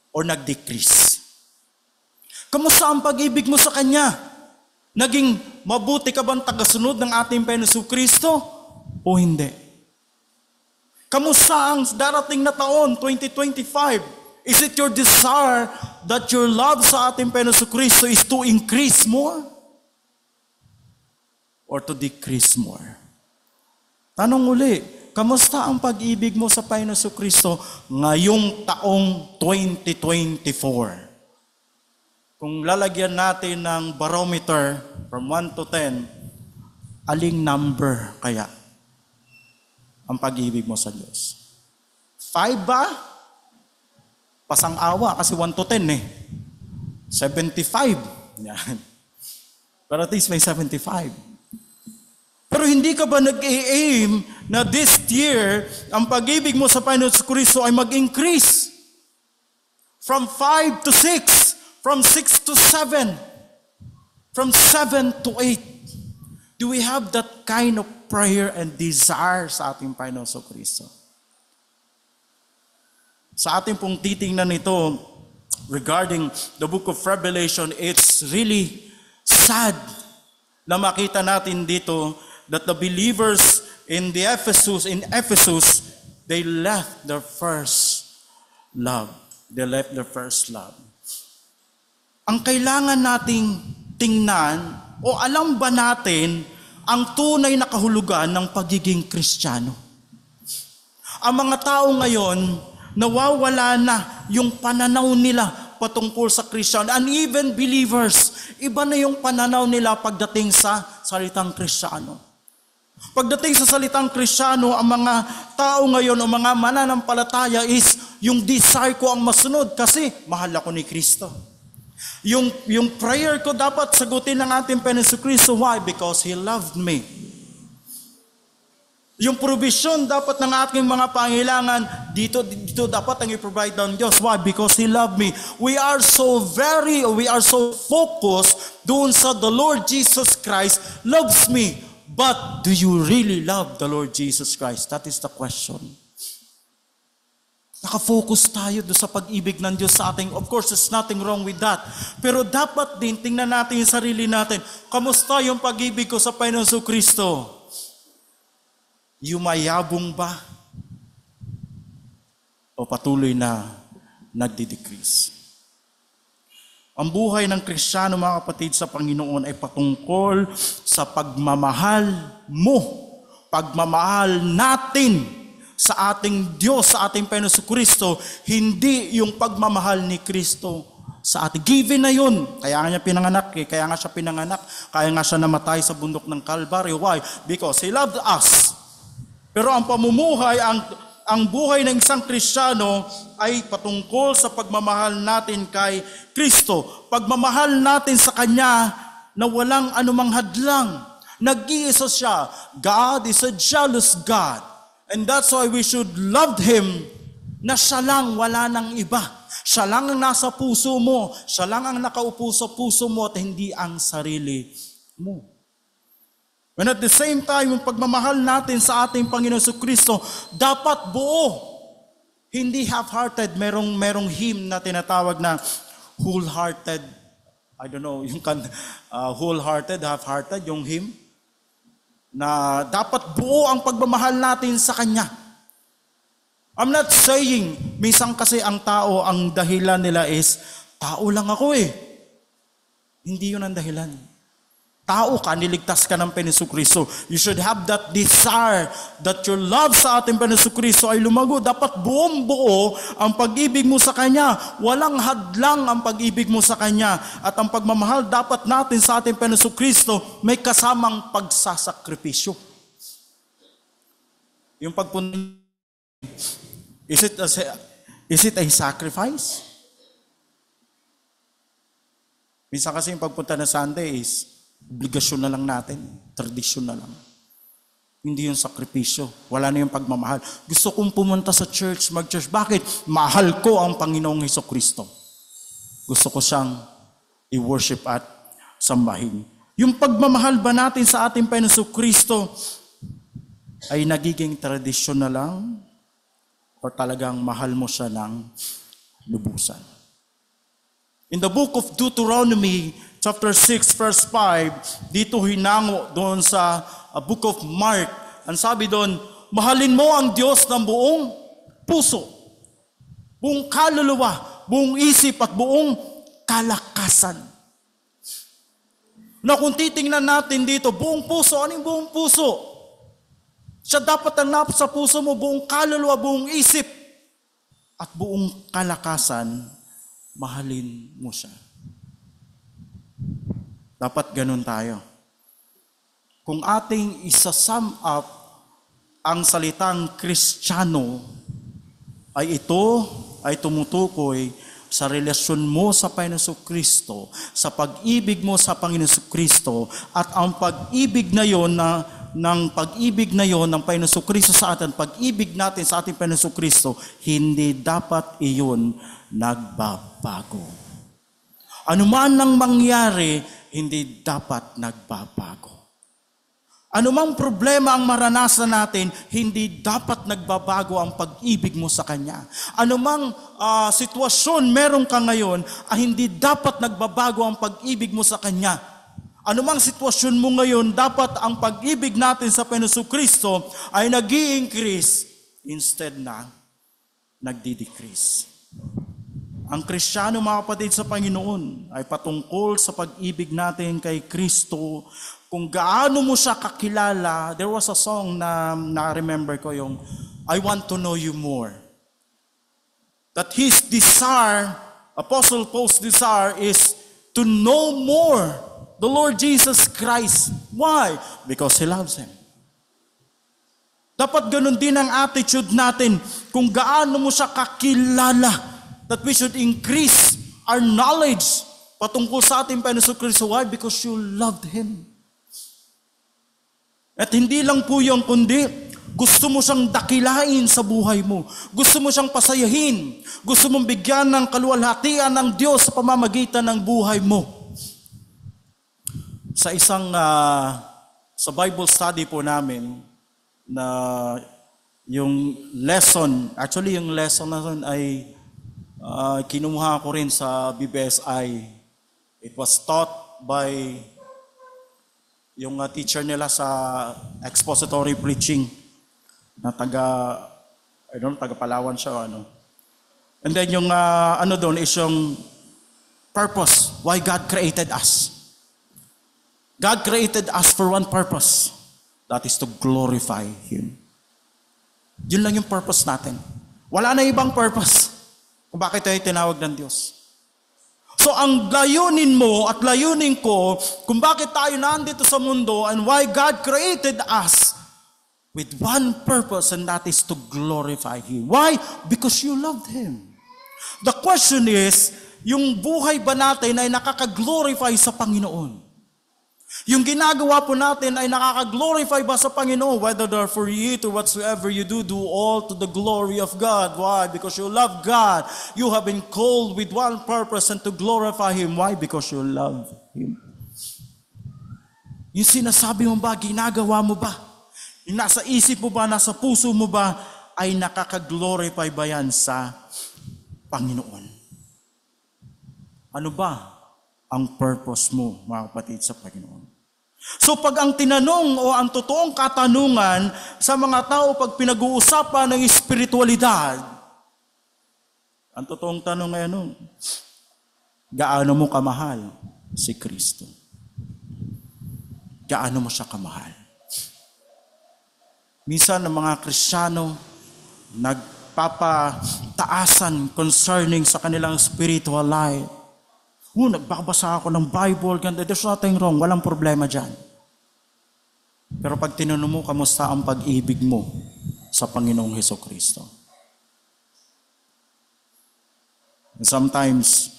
O nag-decrease? Kamusta ang pag-ibig mo sa Kanya? Naging mabuti ka bang tagasunod ng ating Panginoon Kristo? O hindi? Kamusta ang darating na taon, 2025? Is it your desire that your love sa ating Panginoon Kristo is to increase more? Or to decrease more? Tanong uli, kamusta ang pag-ibig mo sa Panginoon Kristo ngayong taong 2024? Kung lalagyan natin ng barometer from 1 to 10, aling number kaya ang pag-ibig mo sa Diyos? 5 ba? Pasang-awa kasi 1 to 10 eh. 75. Yan. Pero at least may 75. Pero hindi ka ba nag-aim na this year, ang pag-ibig mo sa Panginoon Kristo ay mag-increase? From 5 to 6, from 6 to 7, from 7 to 8. Do we have that kind of prayer and desire sa ating Panginoon Kristo? Sa ating pong titingnan ito, regarding the book of Revelation, it's really sad na makita natin dito that the believers in Ephesus, they left their first love. They left their first love. Ang kailangan nating tingnan, o alam ba natin ang tunay na kahulugan ng pagiging Kristiyano? Ang mga tao ngayon, nawawala na yung pananaw nila patungkol sa Kristiyano. And even believers, iba na yung pananaw nila pagdating sa salitang Kristiyano. Pagdating sa salitang Kristiyano, ang mga tao ngayon, o mga mananampalataya is, yung desire ko ang masunod kasi mahal ako ni Kristo. Yung prayer ko dapat sagutin ng ating Panginoon Kristo. Why? Because He loved me. Yung provision dapat ng ating mga pangailangan, dito dapat ang i-provide ng Diyos. Why? Because He loved me. We are so focused doon sa the Lord Jesus Christ loves me. But do you really love the Lord Jesus Christ? That is the question. Nakafocus tayo doon sa pag-ibig ng Diyos sa ating. Of course, there's nothing wrong with that. Pero dapat din, tingnan natin yung sarili natin. Kamusta yung pag-ibig ko sa Panginoon Kristo? Yumayabong ba? O patuloy na nagdi-decrease? Ang buhay ng Kristiyano, mga kapatid, sa Panginoon ay patungkol sa pagmamahal mo. Pagmamahal natin sa ating Diyos, sa ating Panginoon Kristo, hindi yung pagmamahal ni Kristo sa ating. Given na yun. Kaya nga siya pinanganak, kaya nga siya namatay sa bundok ng Calvary. Why? Because He loved us. Pero ang pamumuhay, ang buhay ng isang Kristiyano ay patungkol sa pagmamahal natin kay Kristo. Pagmamahal natin sa Kanya na walang anumang hadlang. Nag-iisa siya. God is a jealous God. And that's why we should love Him na siya lang, wala nang iba. Siya lang ang nasa puso mo. Siya lang ang nakaupo sa puso mo at hindi ang sarili mo. When at the same time, yung pagmamahal natin sa ating Panginoon Kristo, dapat buo. Hindi half-hearted. Merong hymn na tinatawag na wholehearted. I don't know, yung wholehearted, half-hearted, yung hymn. Na dapat buo ang pagmamahal natin sa Kanya. I'm not saying, minsan kasi ang tao, ang dahilan nila is, tao lang ako eh. Hindi yun ang dahilan. tao ka, niligtas ka ng Panginoong Kristo. You should have that desire that your love sa ating Panginoong Kristo ay lumago. Dapat buong buo ang pag-ibig mo sa Kanya. Walang hadlang ang pag-ibig mo sa Kanya. At ang pagmamahal dapat natin sa ating Panginoong Kristo may kasamang pagsasakripisyo. Yung pagpunta, is it a sacrifice? Minsan kasi yung pagpunta na Sunday is obligasyon na lang natin, tradisyon na lang. Hindi yung sakripisyo, wala na yung pagmamahal. Gusto kong pumunta sa church, mag-church. Bakit? Mahal ko ang Panginoong Hesukristo. Gusto ko siyang i-worship at sambahin. Yung pagmamahal ba natin sa ating Panginoong Hesukristo ay nagiging tradisyon na lang o talagang mahal mo siya ng lubusan? In the book of Deuteronomy, chapter 6, verse 5, dito hinango doon sa book of Mark. Ang sabi doon, mahalin mo ang Diyos ng buong puso, buong kaluluwa, buong isip at buong kalakasan. Na kung titingnan natin dito, buong puso, ano yung buong puso? Siya dapat ang nasa puso mo, buong kaluluwa, buong isip at buong kalakasan. Mahalin mo siya. Dapat ganun tayo. Kung ating isa-sum up ang salitang Kristiyano, ay ito ay tumutukoy sa relasyon mo sa Panginoong Kristo, sa pag-ibig mo sa Panginoong Kristo, at ang pag-ibig na yon ng pag-ibig na yon ng Panginoong Kristo sa atin, pag-ibig natin sa ating Panginoong Kristo, hindi dapat iyon nagbabago. Ano man ang mangyari, hindi dapat nagbabago. Ano mang problema ang maranasan natin, hindi dapat nagbabago ang pag-ibig mo sa Kanya. Ano mang sitwasyon meron ka ngayon, hindi dapat nagbabago ang pag-ibig mo sa Kanya. Ano mang sitwasyon mo ngayon, dapat ang pag-ibig natin sa Panginoong Kristo ay nag-i-increase instead na nagdi-decrease. Ang Kristiyano, mga kapatid sa Panginoon, ay patungkol sa pag-ibig natin kay Kristo. Kung gaano mo siya kakilala, there was a song na na-remember ko yung, I want to know you more. That his desire, Apostle Paul's desire is to know more the Lord Jesus Christ. Why? Because he loves Him. Dapat ganun din ang attitude natin kung gaano mo siya kakilala. That we should increase our knowledge patungkol sa ating Panginoon Kristo. Why? Because you loved Him. At hindi lang po yung kundi, gusto mo siyang dakilain sa buhay mo. Gusto mo siyang pasayahin. Gusto mong bigyan ng kaluwalhatian ng Diyos sa pamamagitan ng buhay mo. Sa sa Bible study po namin, na yung lesson na yun ay kinuha ko rin sa BBSI. It was taught by yung teacher nila sa expository preaching na taga Palawan siya. And then yung doon is yung purpose, why God created us. God created us for one purpose. That is to glorify Him. Yun lang yung purpose natin. Wala na ibang purpose kung bakit tayo tinawag ng Diyos. So ang layunin mo at layunin ko kung bakit tayo nandito sa mundo and why God created us with one purpose, and that is to glorify Him. Why? Because you loved Him. The question is, yung buhay ba natin ay nakaka-glorify sa Panginoon? Yung ginagawa po natin ay nakaka-glorify ba sa Panginoon? Whether for you to whatsoever you do, do all to the glory of God. Why? Because you love God. You have been called with one purpose and to glorify Him. Why? Because you love Him. Yung sinasabi mo ba, ginagawa mo ba? Yung nasa isip mo ba, nasa puso mo ba, ay nakaka-glorify ba yan sa Panginoon? Ano ba ang purpose mo, mga kapatid, sa Panginoon? So pag ang tinanong o ang totoong katanungan sa mga tao pag pinag-uusapan ng espiritualidad, ang totoong tanong ay ano? Gaano mo kamahal si Kristo? gaano mo siya kamahal. Minsan ang mga Kristiyano nagpapataasan concerning sa kanilang spiritual life. Nagbabasa ako ng Bible, ganda, there's nothing wrong, walang problema dyan. Pero pag tinanong mo, kamusta ang pag-ibig mo sa Panginoong Hesukristo? Sometimes,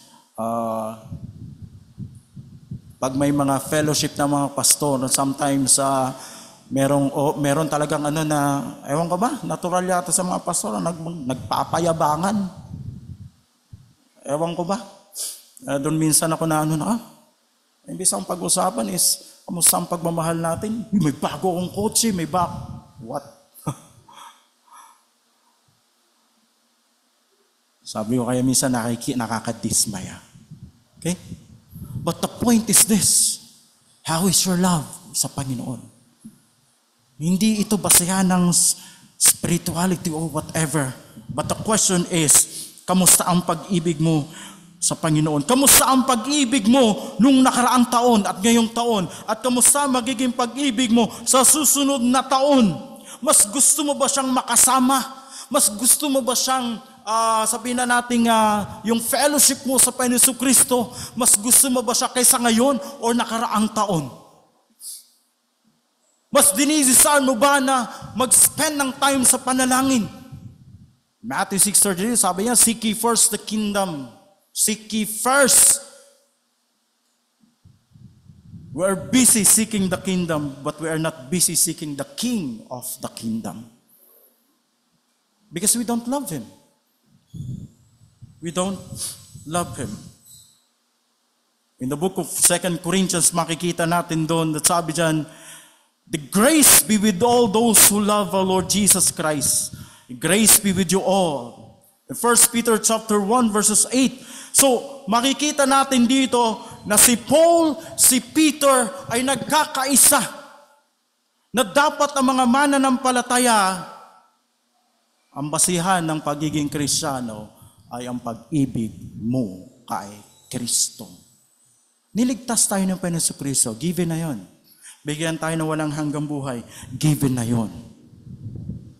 pag may mga fellowship na mga pastor, sometimes meron talagang ewan ko ba, natural yata sa mga pastor, nagpapayabangan. Ewan ko ba? Doon minsan ako imbis ang pag-usapan is, kamusta ang pagmamahal natin? May bago akong kotse, what? Sabi ko kaya minsan nakakadismaya. Okay? But the point is this, how is your love sa Panginoon? Hindi ito basehan ng spirituality or whatever. But the question is, kamusta ang pag-ibig mo sa Panginoon? Kamusta ang pag-ibig mo nung nakaraang taon at ngayong taon? At kamusta magiging pag-ibig mo sa susunod na taon? Mas gusto mo ba siyang makasama? Mas gusto mo ba siyang, sabihin na natin, yung fellowship mo sa Panginoon Jesucristo, mas gusto mo ba siya kaysa ngayon o nakaraang taon? Mas dinisisan mo ba na mag-spend ng time sa panalangin? Matthew 6:33, sabi niya, seek ye first the kingdom. Seek ye first. We are busy seeking the kingdom, but we are not busy seeking the king of the kingdom. Because we don't love him. We don't love him. In the book of 2 Corinthians, makikita natin doon, that sabi dyan, the grace be with all those who love our Lord Jesus Christ. The grace be with you all. In 1 Peter chapter 1 verses 8. So, makikita natin dito na si Paul, si Peter ay nagkakaisa na dapat ang mga mananampalataya, ang basihan ng pagiging Kristiyano ay ang pag-ibig mo kay Kristo. Niligtas tayo ng Panginoon Jesucristo, given na yon. Bigyan tayo ng walang hanggang buhay, given na yon.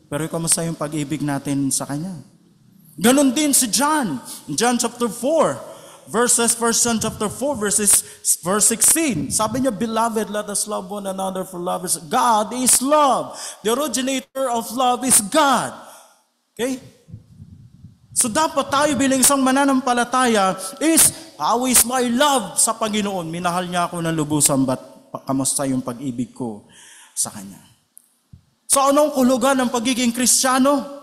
Pero kamusta yung pag-ibig natin sa Kanya? Ganon din si John. John chapter 4, verse 16. Sabi niya, beloved, let us love one another, for love is God is love. The originator of love is God. Okay? So dapat tayo bilang isang mananampalataya is, how is my love sa Panginoon? Minahal niya ako ng lubusan, ba't kamusta yung pag-ibig ko sa Kanya? So anong kulugan ng pagiging Kristiyano?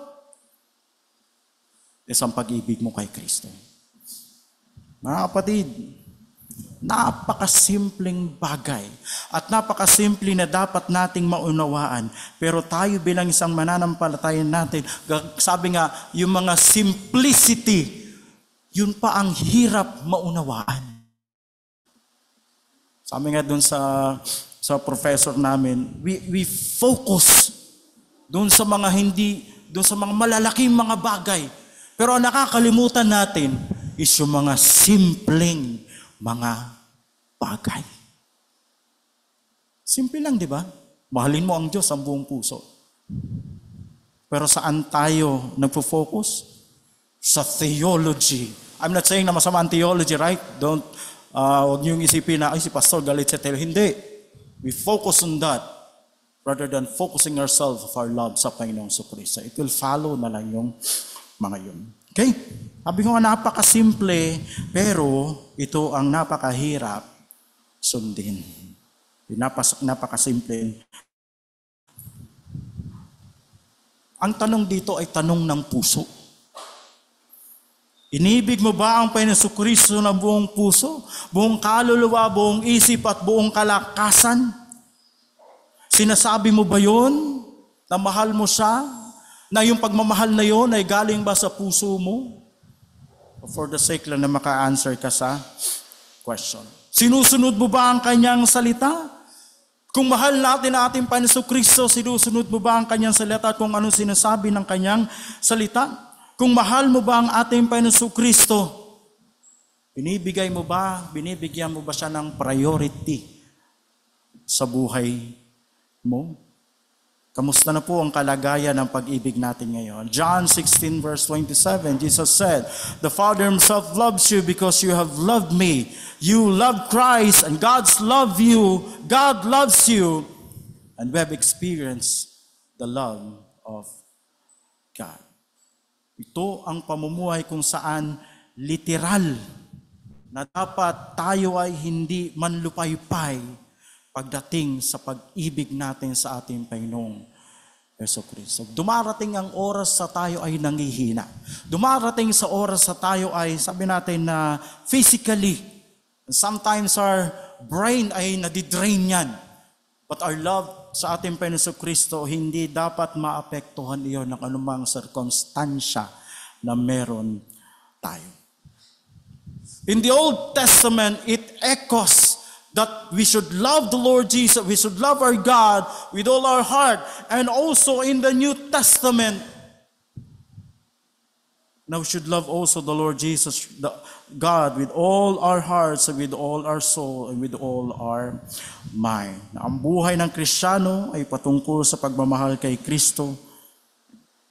Isang pag-ibig mo kay Kristo. Mga kapatid, napakasimpleng bagay at napakasimple na dapat nating maunawaan. Pero tayo bilang isang mananampalataya natin, sabi nga, yung mga simplicity, yun pa ang hirap maunawaan. Sabi nga dun sa professor namin, we focus dun sa mga malalaking mga bagay. Pero ang nakakalimutan natin is yung mga simpleng mga bagay. Simple lang, di ba? Mahalin mo ang Diyos ang buong puso. Pero saan tayo nagpo-focus? Sa theology. I'm not saying na masama ang theology, right? Huwag niyong isipin na, si Pastor galit sa theology. Hindi. We focus on that rather than focusing ourselves of our love sa Panginoong Jesucristo. It will follow na lang yung mga yun. Okay? Sabi ko nga napakasimple, pero ito ang napakahirap sundin. Napakasimple. Ang tanong dito ay tanong ng puso. Inibig mo ba ang Panginoong Jesucristo na buong puso, buong kaluluwa, buong isip at buong kalakasan? Sinasabi mo ba yun na mahal mo siya? Na yung pagmamahal na yun ay galing ba sa puso mo? For the sake lang na maka-answer ka sa question. Sinusunod mo ba ang kanyang salita? Kung mahal natin ang ating Panginoong Jesucristo, sinusunod mo ba ang kanyang salita at kung anong sinasabi ng kanyang salita? Kung mahal mo ba ang ating Panginoong Jesucristo, binibigyan mo ba siya ng priority? sa buhay mo? Kamusta na po ang kalagayan ng pag-ibig natin ngayon? John 16 verse 27, Jesus said, "The Father Himself loves you because you have loved me. You love Christ and God's love you. God loves you. And we have experienced the love of God." Ito ang pamumuhay kung saan literal na dapat tayo ay hindi manlupaypay pagdating sa pag-ibig natin sa ating Panginoong Jesucristo. Dumarating ang oras sa tayo ay nanghihina. Dumarating sa oras sa tayo ay, sabi natin na physically, sometimes our brain ay nadidrain yan. But our love sa ating Panginoong Jesucristo, hindi dapat maapektuhan iyon ng anumang sirkonstansya na meron tayo. In the Old Testament, it echoes that we should love the Lord Jesus, we should love our God with all our heart. And also in the New Testament, now we should love also the Lord Jesus, God, with all our hearts, with all our soul, and with all our mind. Ang buhay ng Kristiyano ay patungkol sa pagmamahal kay Kristo.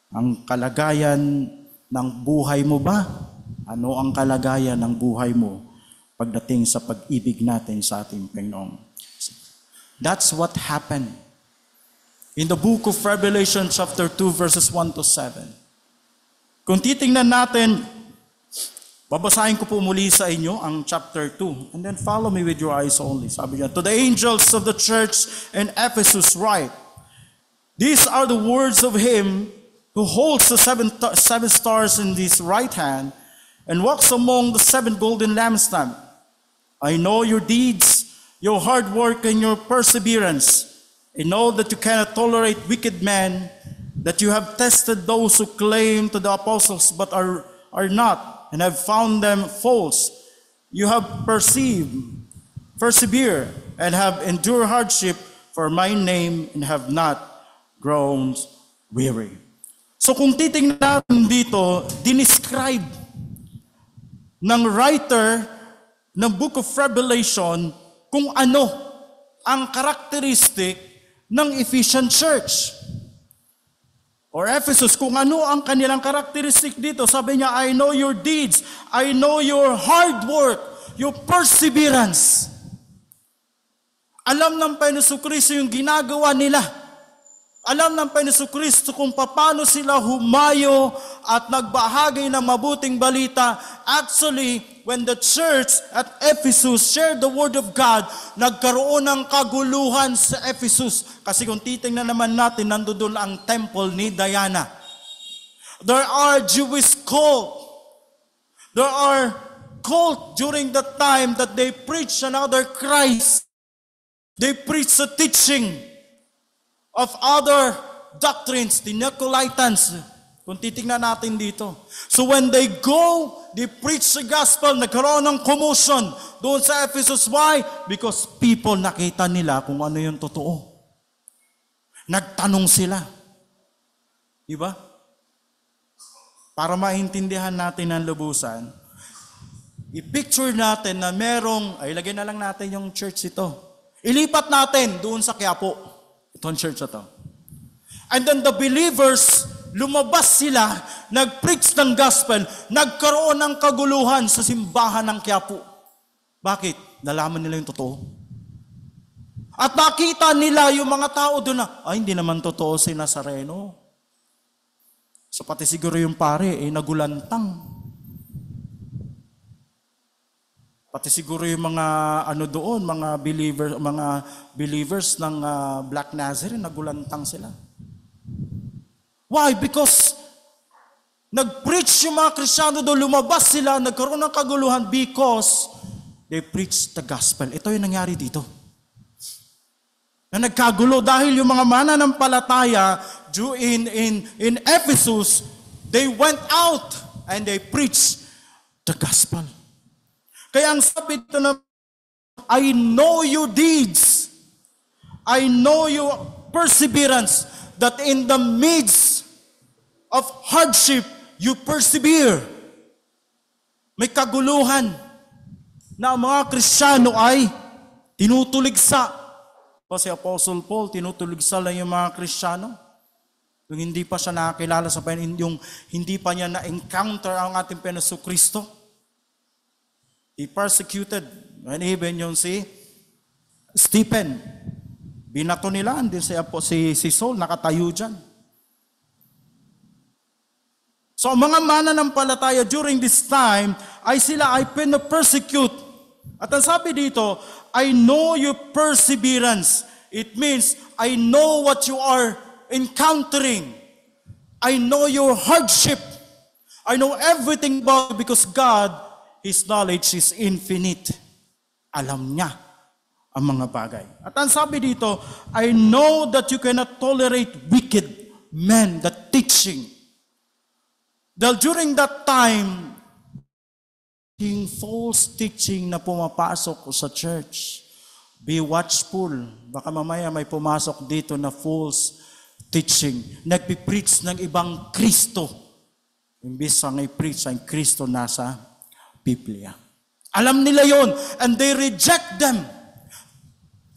Ang kalagayan ng buhay mo ba? Ano ang kalagayan ng buhay mo pagdating sa pag-ibig natin sa ating Panginoon? That's what happened in the book of Revelation chapter 2 verses 1 to 7. Kung titingnan natin, babasahin ko po muli sa inyo ang chapter 2 and then follow me with your eyes only. Sabi niya, "To the angels of the church in Ephesus write, these are the words of him who holds the seven stars in his right hand and walks among the seven golden lampstands. I know your deeds, your hard work, and your perseverance. I know that you cannot tolerate wicked men, that you have tested those who claim to the apostles but are not, and have found them false. You have persevered, and have endured hardship for my name, and have not grown weary." So kung titingnan natin dito, dinescribe ng writer ng Book of Revelation kung ano ang karakteristik ng Ephesian Church or Ephesus, kung ano ang kanilang karakteristik dito. Sabi niya, "I know your deeds, I know your hard work, your perseverance." Alam ng Panginoon Jesucristo yung ginagawa nila. Alam ng Panginoon Jesucristo kung paano sila humayo at nagbahagi ng mabuting balita. Actually, when the church at Ephesus shared the word of God, nagkaroon ng kaguluhan sa Ephesus. Kasi kung titingnan naman natin, nandoon ang temple ni Diana. There are Jewish cult. There are cult during the time that they preach another Christ. They preach the teaching of other doctrines, the Nicolaitans. Kung titingnan natin dito. So when they go, they preach the gospel, nagkaroon ng commotion doon sa Ephesus. Why? Because people nakita nila kung ano yung totoo. Nagtanong sila. Diba? Para maintindihan natin ang lubusan, i-picture natin na merong, ay lagyan na lang natin yung church ito. Ilipat natin doon sa Quiapo. Itong church na to. And then the believers, lumabas sila, nag-preach ng gospel, nagkaroon ng kaguluhan sa simbahan ng Quiapo. Bakit? Nalaman nila yung totoo. At nakita nila yung mga tao doon na, ay hindi naman totoo si Nazareno. So pati siguro yung pare, nagulantang. Pati siguro yung mga doon, mga believers ng Black Nazarene, nagulantang sila. Why? Because nag-preach yung mga Kristiyano doon, lumabas sila, nagkaroon ng kaguluhan because they preached the gospel. Ito yung nangyari dito. Na nagkagulo dahil yung mga mananampalataya in Ephesus, they went out and they preached the gospel. Kaya ang sabi ito na, I know your deeds. I know your perseverance, that in the midst of hardship, you persevere. May kaguluhan na ang mga Kristiyano ay tinutuligsa. Pa si Apostle Paul, tinutuligsa lang yung mga Kristiyano. Yung hindi pa siya nakakilala sa Panginoon, yung hindi pa niya na-encounter ang ating Panginoon Kristo. He persecuted. And even yung si Stephen, binato nila, din si Saul, nakatayo dyan. So ang mga mananampalataya during this time, ay sila ay pinapersecute. At ang sabi dito, I know your perseverance. It means, I know what you are encountering. I know your hardship. I know everything about you because God, His knowledge is infinite. Alam niya ang mga bagay. At ang sabi dito, I know that you cannot tolerate wicked men, the teaching. Dahil during that time, yung false teaching na pumapasok sa church. Be watchful. Baka mamaya may pumasok dito na false teaching. Nagpipreach ng ibang Kristo. Imbis ang i-preach ang Kristo nasa Biblia. Alam nila yon, and they reject them.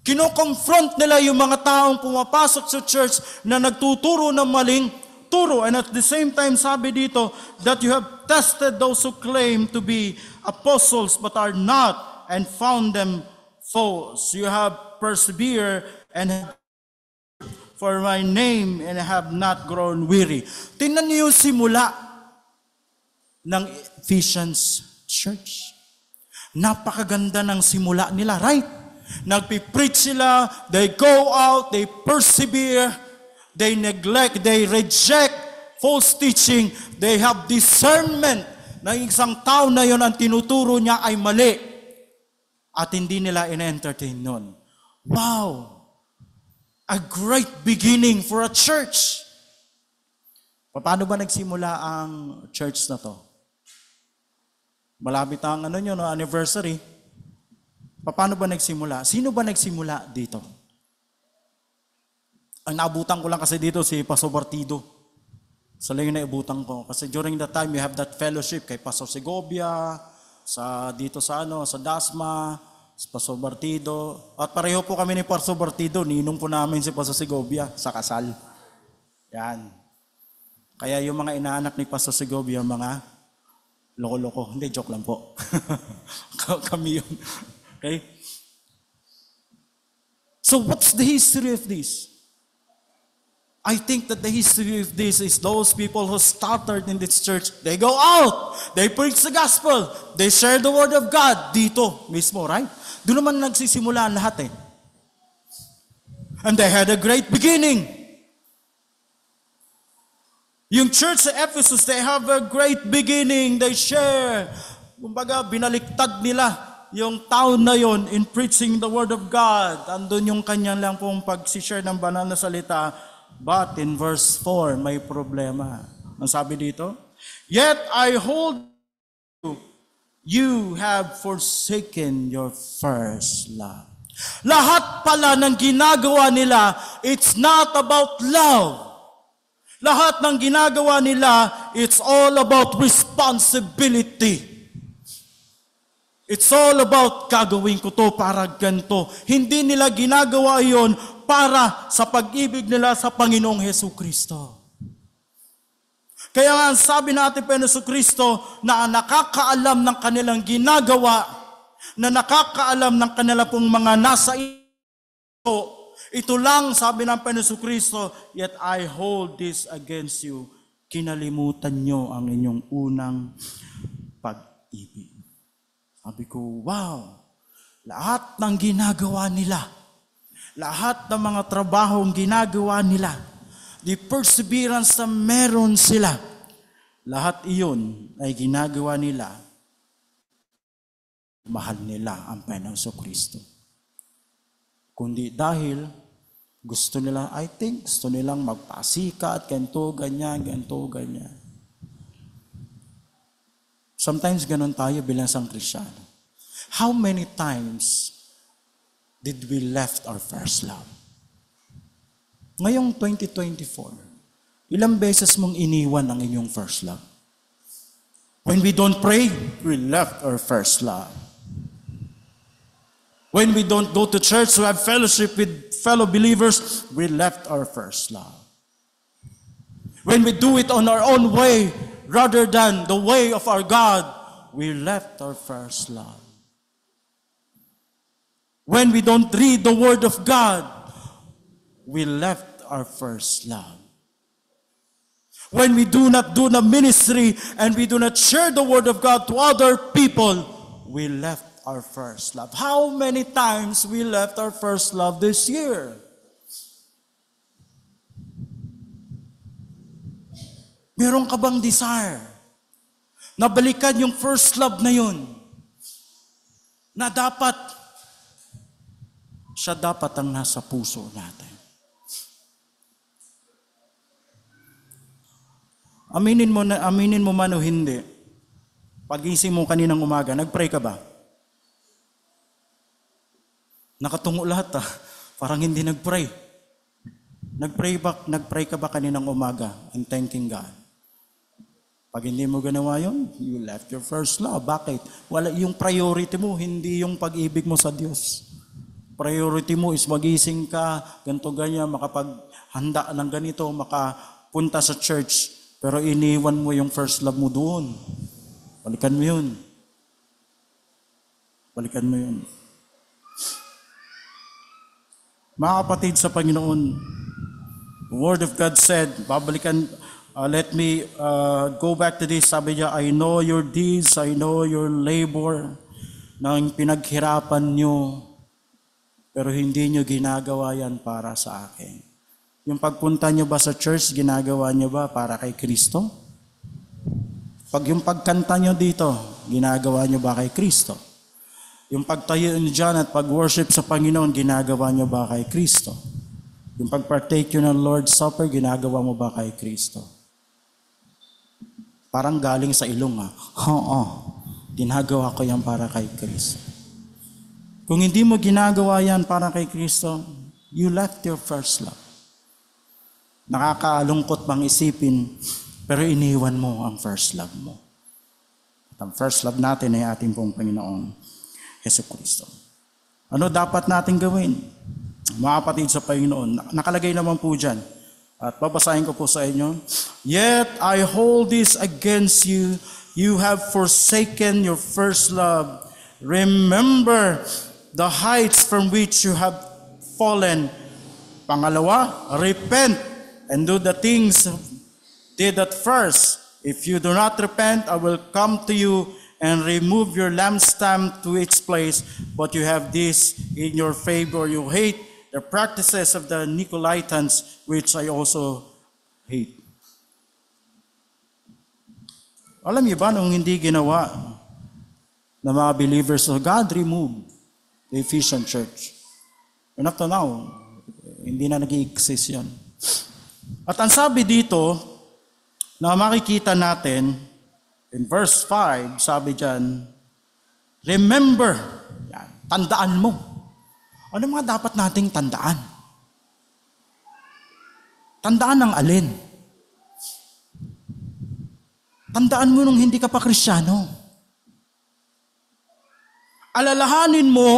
Kino-confront nila yung mga taong pumapasok sa church na nagtuturo ng maling turo. And at the same time, sabi dito, that you have tested those who claim to be apostles but are not, and found them false. You have persevered and have for my name and have not grown weary. Tingnan niyo yung simula ng Ephesians Church. Napakaganda ng simula nila, right? Nagpipreach sila, they go out, they persevere, they neglect, they reject false teaching, they have discernment na isang tao na yon ang tinuturo niya ay mali at hindi nila in-entertain nun. Wow! A great beginning for a church. Paano ba nagsimula ang church na to? Malapit ang anniversary. Paano ba nagsimula? Sino ba nagsimula dito? Ang naabutan ko lang kasi dito si Pastor Bartido. Sa lang yung naibutan ko. Kasi during that time, you have that fellowship kay Pastor Segovia, dito sa Dasma, si Pastor Bartido. At pareho po kami ni Pastor Bartido, ninong po namin si Pastor Segovia sa kasal. Yan. Kaya yung mga inaanak ni Pastor Segovia, mga loko-loko. Hindi, joke lang po. Kami yun. Okay? So what's the history of this? I think that the history of this is those people who started in this church, they go out, they preach the gospel, they share the word of God dito mismo, right? Doon naman nagsisimula ang lahat eh. And they had a great beginning. Yung church sa Ephesus, they have a great beginning, they share. Kumbaga, binaliktad nila yung taon na yon in preaching the word of God. Andun yung kanyang lang pong pag-share ng banal na salita. But in verse 4, may problema. Ang sabi dito, yet I hold you have forsaken your first love. Lahat pala ng ginagawa nila, it's not about love. Lahat ng ginagawa nila, it's all about responsibility. It's all about gagawin ko to para ganito. Hindi nila ginagawa yon para sa pag-ibig nila sa Panginoong Hesukristo. Kaya nga sabi natin pa Hesus Kristo na nakakaalam ng kanilang ginagawa, na nakakaalam ng kanila pong mga nasa ito lang sabi ng Hesus Kristo, yet I hold this against you. Kinalimutan nyo ang inyong unang pag-ibig. Sabi ko, wow, lahat ng ginagawa nila, lahat ng mga trabahong ginagawa nila, the perseverance na meron sila, lahat iyon ay ginagawa nila, mahal nila ang Panginoong Kristo. Kundi dahil gusto nila, I think, gusto nilang magpasikat, ganito, ganyan, ganito, ganyan. Sometimes ganun tayo bilang isang Kristiyano. How many times did we left our first love? Ngayong 2024, ilang beses mong iniwan ang inyong first love? When we don't pray, we left our first love. When we don't go to church to have fellowship with fellow believers, we left our first love. When we do it on our own way rather than the way of our God, we left our first love. When we don't read the Word of God, we left our first love. When we do not do the ministry and we do not share the Word of God to other people, we left our first love. How many times we left our first love this year? Meron ka bang desire na balikan yung first love na yun? Na dapat, siya dapat ang nasa puso natin. Aminin mo man o hindi, pagising mo kaninang umaga, nag-pray ka ba? Nakatungo lahat parang hindi nag-pray. Nag-pray ka ba kaninang umaga and thanking God? Pag hindi mo ginawa yun, you left your first love. Bakit? Wala yung priority mo, hindi yung pag-ibig mo sa Diyos. Priority mo is magising ka, ganito ganyan, makapaghanda ng ganito, makapunta sa church. Pero iniwan mo yung first love mo doon. Balikan mo yun. Balikan mo yun. Mga kapatid sa Panginoon, the Word of God said, let me go back to this. Sabi niya, I know your deeds, I know your labor, nang pinaghirapan nyo, pero hindi nyo ginagawa yan para sa akin. Yung pagpunta nyo ba sa church, ginagawa nyo ba para kay Kristo? Pag yung pagkanta nyo dito, ginagawa nyo ba kay Kristo? Yung pagtayo nyo dyan at pag-worship sa Panginoon, ginagawa nyo ba kay Kristo? Yung pag-partake nyo ng Lord's Supper, ginagawa mo ba kay Kristo? Parang galing sa ilong Oo, ginagawa ko yan para kay Kristo. Kung hindi mo ginagawa yan para kay Kristo, you left your first love. Nakakalungkot bang isipin, pero iniwan mo ang first love mo. At ang first love natin ay ating pong Panginoong Jesucristo. Ano dapat natin gawin? Mga kapatid sa Panginoon, nakalagay naman po dyan. At babasahin ko po sa inyo. Yet I hold this against you. You have forsaken your first love. Remember the heights from which you have fallen. Pangalawa, repent and do the things did at first. If you do not repent, I will come to you and remove your lampstand to its place. But you have this in your favor. You hate the practices of the Nicolaitans, which I also hate. Alam niyo ba, nung hindi ginawa ng mga believers, so God removed the Ephesian church. And up to now, hindi na nag-i-exist yun. At ang sabi dito, na makikita natin, in verse 5, sabi dyan, remember, yan, tandaan mo. Ano mga dapat nating tandaan? Tandaan ng alin? Tandaan mo nung hindi ka pa Kristiyano. Alalahanin mo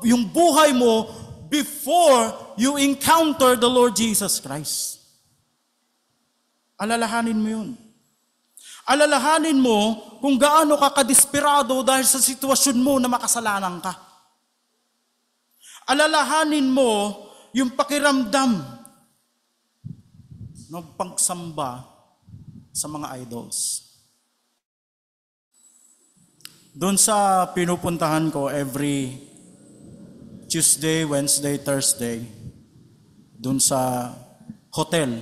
yung buhay mo before you encounter the Lord Jesus Christ. Alalahanin mo yun. Alalahanin mo kung gaano ka kadesperado dahil sa sitwasyon mo na makasalanan ka. Alalahanin mo yung pakiramdam ng pagsamba sa mga idols. Doon sa pinupuntahan ko every Tuesday, Wednesday, Thursday, doon sa hotel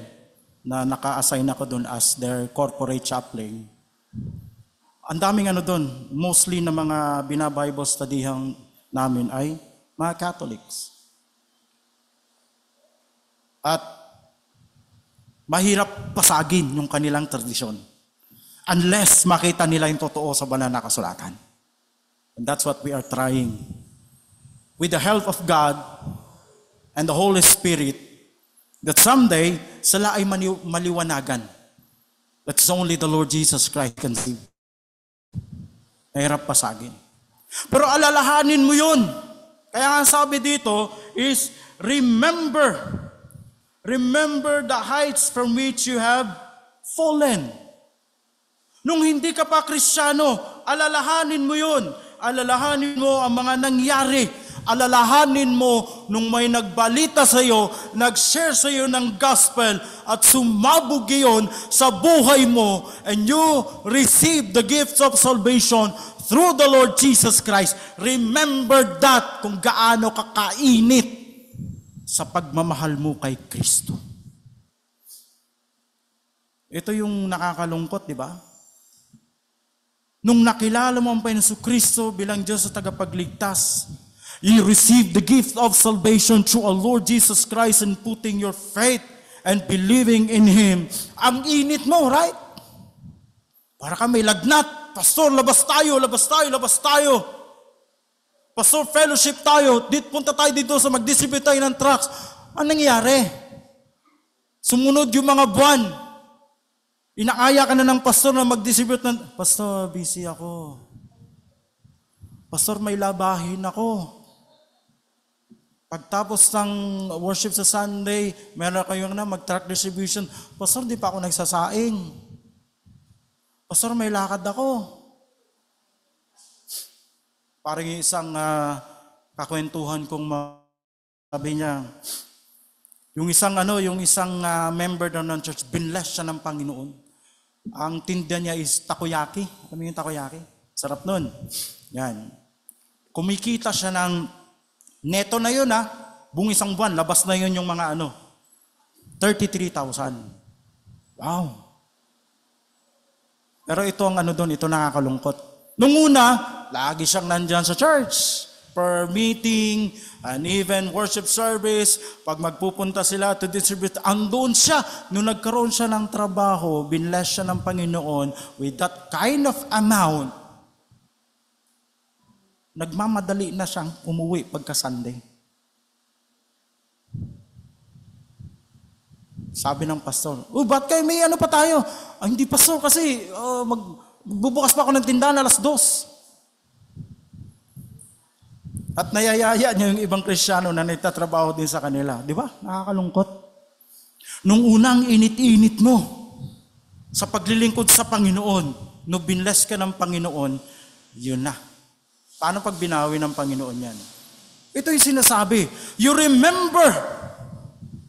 na naka-assign ako doon as their corporate chaplain. Ang daming doon, mostly na mga bina-Bible studyhan namin ay mga Catholics. At mahirap pasagin yung kanilang tradisyon unless makita nila yung totoo sa banal na kasulatan. And that's what we are trying. With the help of God and the Holy Spirit, that someday, sila ay maliwanagan. That's only the Lord Jesus Christ can see. Mahirap pasagin. Pero alalahanin mo yun. Kaya nga sabi dito is, remember the heights from which you have fallen. Nung hindi ka pa Kristiyano, alalahanin mo yun. Alalahanin mo ang mga nangyari. Alalahanin mo nung may nagbalita sa iyo, nag-share sa iyo ng gospel at sumabog iyon sa buhay mo and you receive the gifts of salvation through the Lord Jesus Christ. Remember that kung gaano ka kainit sa pagmamahal mo kay Kristo. Ito yung nakakalungkot, di ba? Nung nakilala mo ang Panginoon Kristo bilang Diyos sa tagapagligtas, you receive the gift of salvation through our Lord Jesus Christ and putting your faith and believing in Him. Ang init mo, right? Para ka may lagnat. Pastor, labas tayo, labas tayo, labas tayo. Pastor, fellowship tayo. Punta tayo dito sa mag-distribute tayo ng tracts. Ano nangyari? Sumunod yung mga buwan. Inaaya ka na ng pastor na mag-distribute ng, Pastor, busy ako. Pastor, may labahin ako. Pagtapos ng worship sa Sunday, meron kayong mag-tract distribution. Pastor, di pa ako nagsasaing. Pastor, may lakad ako. Parang yung isang kakwentuhan kong sabi niya, yung isang member ng church, binless siya ng Panginoon. Ang tinda niya is takoyaki. Alam mo yung takoyaki? Sarap nun. Yan. Kumikita siya ng neto na yun buong isang buwan, labas na yun yung mga 33,000. Wow. Pero ito ang doon, ito nakakalungkot. Nung una, lagi siyang nandyan sa church. Per meeting, and even worship service, pag magpupunta sila to distribute, andun siya. Nung nagkaroon siya ng trabaho, binless siya ng Panginoon with that kind of amount, nagmamadali na siyang umuwi pagka Sunday. Sabi ng pastor, ba't kayo may pa tayo? Hindi pastor kasi magbubukas pa ako ng tindahan alas 2. At nayayaya niya yung ibang Kristiyano na nagtatrabaho din sa kanila. Di ba? Nakakalungkot. Nung unang init-init mo sa paglilingkod sa Panginoon, nung binless ka ng Panginoon, yun na. Paano pag binawi ng Panginoon yan? Ito yung sinasabi. You remember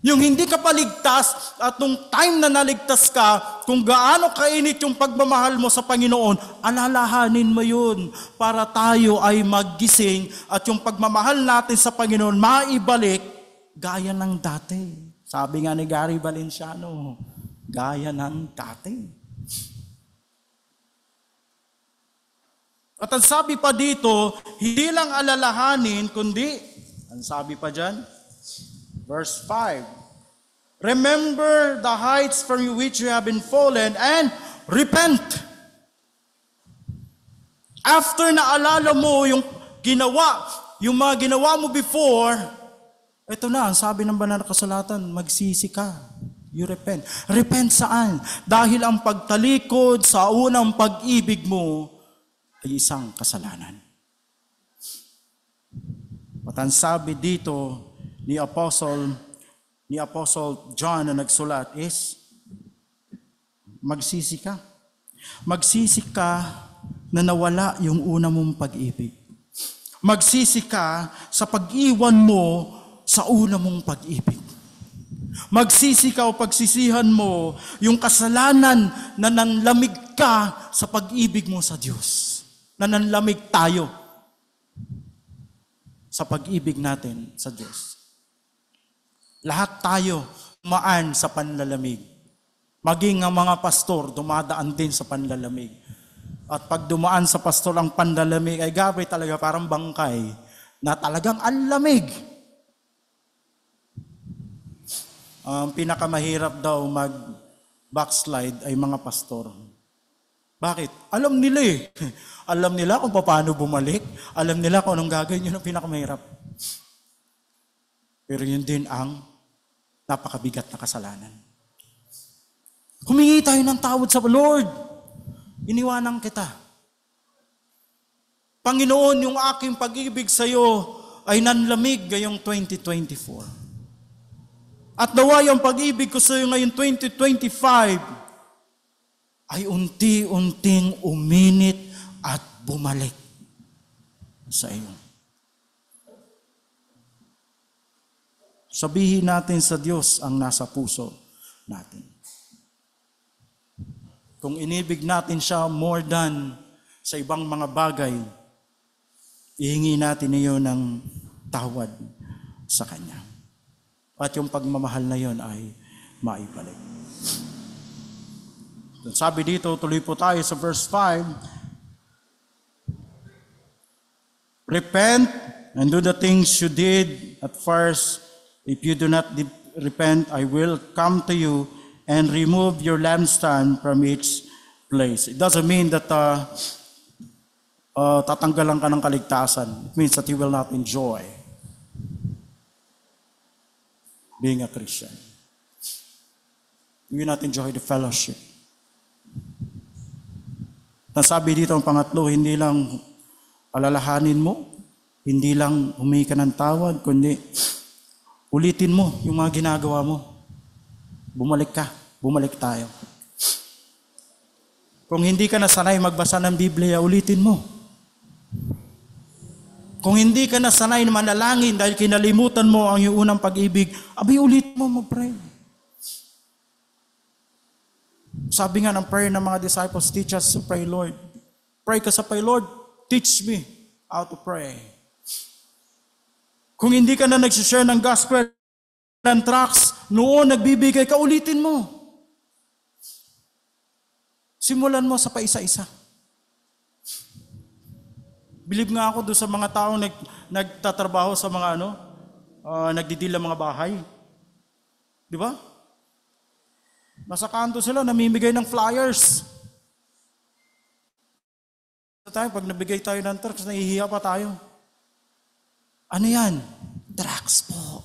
yung hindi ka paligtas at nung time na naligtas ka, kung gaano kainit yung pagmamahal mo sa Panginoon, alalahanin mo yun para tayo ay maggising at yung pagmamahal natin sa Panginoon maibalik gaya ng dati. Sabi nga ni Gary Valenciano, gaya ng dati. At ang sabi pa dito, hindi lang alalahanin, kundi, ang sabi pa dyan, Verse 5, remember the heights from which you have been fallen and repent. After naalala mo yung mga ginawa mo before, ito na, ang sabi ng banal na kasulatan, magsisi ka. You repent. Repent saan? Dahil ang pagtalikod sa unang pag-ibig mo ay isang kasalanan. At ang sabi dito, ni Apostle John na nagsulat is, magsisi ka. Magsisi ka na nawala yung una mong pag-ibig. Magsisi ka sa pag-iwan mo sa una mong pag-ibig. Magsisi ka o pagsisihan mo yung kasalanan na nanlamig ka sa pag-ibig mo sa Diyos. Na nanlamig tayo sa pag-ibig natin sa Diyos. Lahat tayo dumaan sa panlalamig. Maging ang mga pastor, dumadaan din sa panlalamig. At pag dumaan sa pastor ang panlalamig, ay gabay talaga parang bangkay na talagang ang lamig. Ang pinakamahirap daw mag-backslide ay mga pastor. Bakit? Alam nila eh. Alam nila kung paano bumalik. Alam nila kung anong gagawin. Yun ang pinakamahirap. Pero yun din ang napakabigat na kasalanan. Humingi tayo ng tawad sa Lord. Iniwanan kita. Panginoon, yung aking pag-ibig sa iyo ay nanlamig ngayong 2024. At nawa yung pag-ibig ko sa iyo ngayong 2025 ay unti-unting uminit at bumalik sa iyo. Sabihin natin sa Diyos ang nasa puso natin. Kung inibig natin siya more than sa ibang mga bagay, ihingi natin niyo ng tawad sa Kanya. At yung pagmamahal na yon ay maibalik. Sabi dito, tuloy po tayo sa verse 5. Repent and do the things you did at first. If you do not repent, I will come to you and remove your lampstand from its place. It doesn't mean that tatanggalan ka ng kaligtasan. It means that you will not enjoy being a Christian. You will not enjoy the fellowship. Nasabi dito ang pangatlo, hindi lang alalahanin mo, hindi lang humingi ka ng tawad, kundi ulitin mo yung mga ginagawa mo. Bumalik ka, bumalik tayo. Kung hindi ka nasanay magbasa ng Biblia, ulitin mo. Kung hindi ka nasanay na manalangin dahil kinalimutan mo ang iyong unang pag-ibig, abay ulit mo mag-pray. Sabi nga ng prayer ng mga disciples, teach us to pray, Lord. Pray ka sa pray, Lord, teach me how to pray. Kung hindi ka na nagsishare ng gospel, ng tracts, noon nagbibigay ka, ulitin mo. Simulan mo sa paisa-isa. Believe nga ako doon sa mga taong nagtatrabaho sa mga nagdidil ng mga bahay. Di ba? Nasa kanto sila, namimigay ng flyers. Pag nabigay tayo ng tracts, nahihiya pa tayo. Ano yan? Tracts po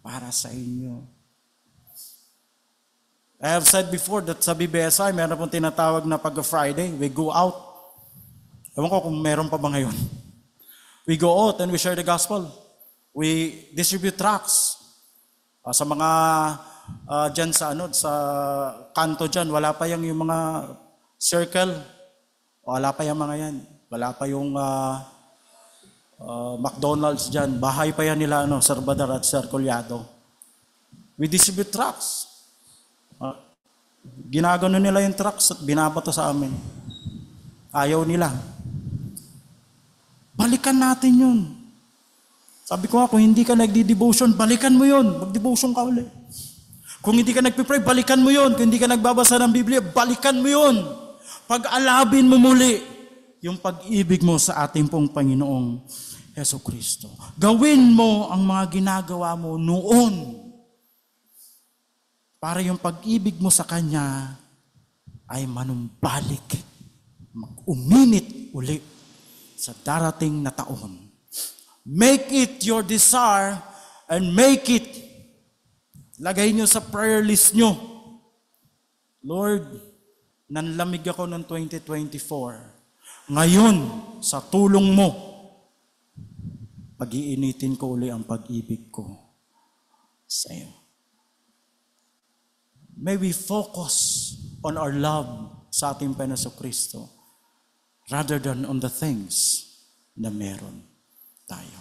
para sa inyo. I have said before that sa BBSI, meron pong tinatawag na pag-Friday, we go out. Ewan ko kung meron pa ba ngayon. We go out and we share the gospel. We distribute tracts. Sa mga dyan sa kanto dyan, wala pa yung mga circle. Wala pa yung mga yan. Wala pa yung McDonald's dyan. Bahay pa yan nila, Sir Badar at Sir Collado. We distribute tracts. Ginagano nila yung tracts at binabato sa amin. Ayaw nila. Balikan natin yun. Sabi ko nga, kung hindi ka nagdi-devotion, balikan mo yun. Mag-devotion ka ulit. Kung hindi ka nagpipray, balikan mo yun. Kung hindi ka nagbabasa ng Biblia, balikan mo yun. Pag-alabin mo muli yung pag-ibig mo sa ating pong Panginoong Jesucristo. Gawin mo ang mga ginagawa mo noon para yung pag-ibig mo sa Kanya ay manumbalik, mag-uminit uli sa darating na taon. Make it your desire and make it, lagay nyo sa prayer list nyo. Lord, nanlamig ako ng 2024. Ngayon, sa tulong mo, pag-iinitin ko uli ang pag-ibig ko sa iyo. May we focus on our love sa ating Panginoon Kristo rather than on the things na meron tayo.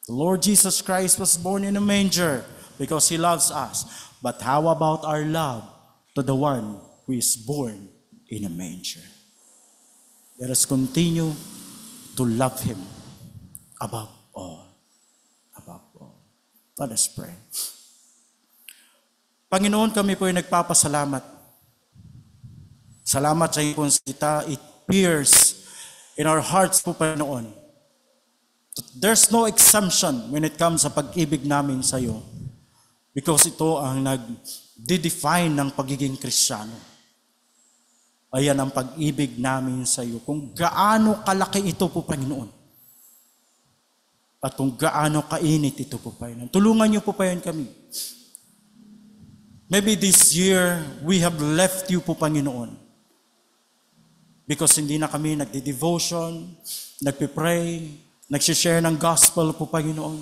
The Lord Jesus Christ was born in a manger because He loves us. But how about our love to the one who is born in a manger? Let us continue to love Him above all. Above all. Let us pray. Panginoon, kami po ay nagpapasalamat. Salamat sa iyong salita. It pierces in our hearts po, Panginoon. There's no exemption when it comes sa pag-ibig namin sa iyo. Because ito ang nag-define ng pagiging Kristiyano. Ayan ang pag-ibig namin sa iyo. Kung gaano kalaki ito po, Panginoon. At kung gaano kainit ito po, Panginoon. Tulungan niyo po, Panginoon, kami. Maybe this year, we have left you po, Panginoon. because hindi na kami nagdi-devotion, nagpipray, nagsishare ng gospel po, Panginoon.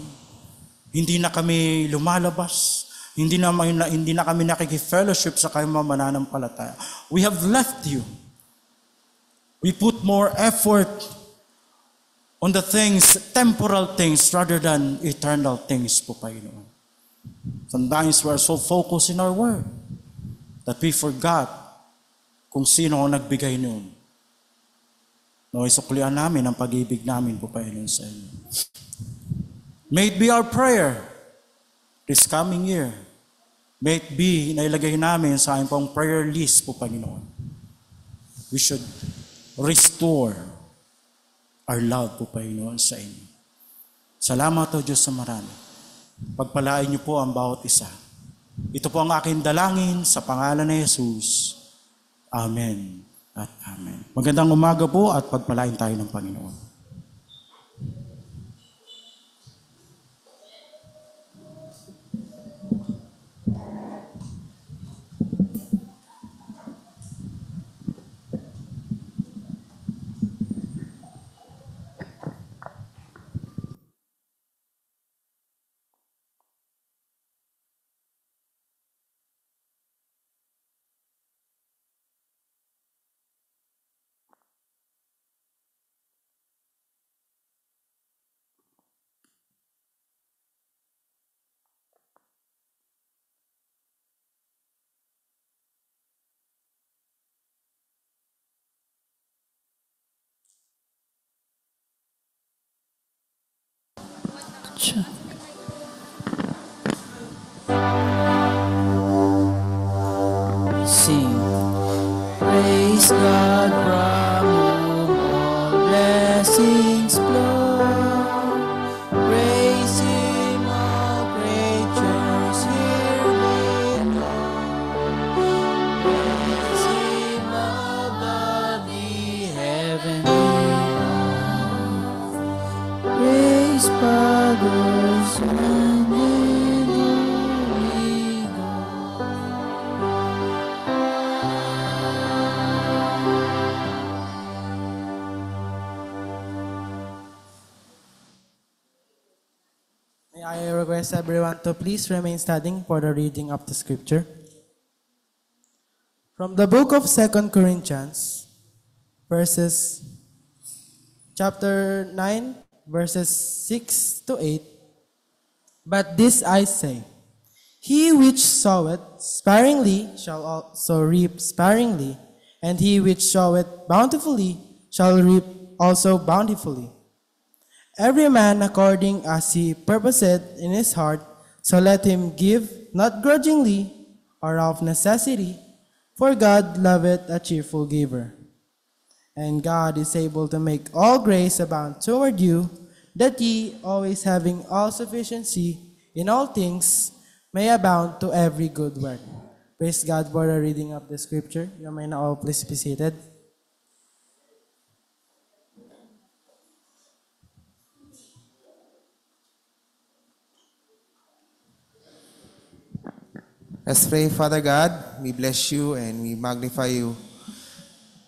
Hindi na kami lumalabas. Hindi na kami nakikifellowship sa kayong mga mananampalataya. We have left you. We put more effort on the things, temporal things, rather than eternal things po, Panginoon. Sometimes we are so focused in our word that we forgot kung sino ang nagbigay noon. Isuklian namin ang pag-ibig namin po, Panginoon, sa inyo. May it be our prayer this coming year. May it be, nailagay namin sa aming pong prayer list po, Panginoon. We should restore our love po, Panginoon, sa inyo. Salamat o Diyos sa marami. Pagpalain niyo po ang bawat isa. Ito po ang aking dalangin sa pangalan ni Jesus. Amen at amen. Magandang umaga po at pagpalain tayo ng Panginoon. Sing. Praise God from whom all blessings flow. Praise Him, all creatures here below. Praise Him above the heavenly realms. Praise Father, Son, and Holy Ghost. May I request everyone to please remain standing for the reading of the scripture. From the book of 2 Corinthians, chapter 9, verses 6 to 8. But this I say, he which soweth sparingly shall also reap sparingly, and he which soweth bountifully shall reap also bountifully. Every man according as he purposeth in his heart, so let him give, not grudgingly or of necessity, for God loveth a cheerful giver. And God is able to make all grace abound toward you, that ye, always having all sufficiency in all things, may abound to every good work. Praise God for the reading of the scripture. You may now all please be seated. Let's pray. Father God, we bless you and we magnify you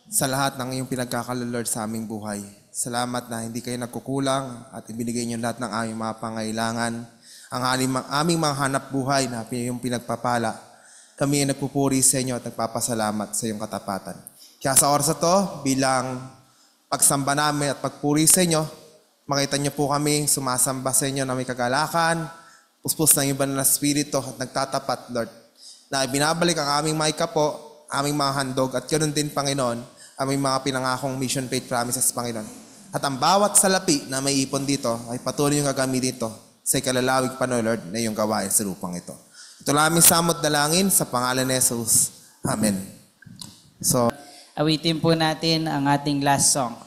sa lahat ng iyong pinagkakaloob, Lord, sa aming buhay. Salamat na hindi kayo nagkukulang at ibinigay niyo lahat ng aming mga pangailangan. Ang aming mga hanap buhay na iyong pinagpapala. Kami ay nagpupuri sa inyo at nagpapasalamat sa iyong katapatan. Kaya sa oras na to, bilang pagsamba namin at pagpuri sa inyo, makita niyo po kami sumasamba sa inyo na may kagalakan, puspos ng iba na spirito at nagtatapat, Lord, na binabalik ang aming mga ikapo, aming mga handog, at ganoon din, Panginoon, aming mga pinangakong mission faith promises, Panginoon. At ang bawat salapi na may ipon dito ay patuloy yung gagamitin dito sa ikalalawig pa, Lord, na iyong gawain sa lupang ito. Ito lang aming samot dalangin sa pangalan ni Jesus. Amen. So, Awitin po natin ang ating last song.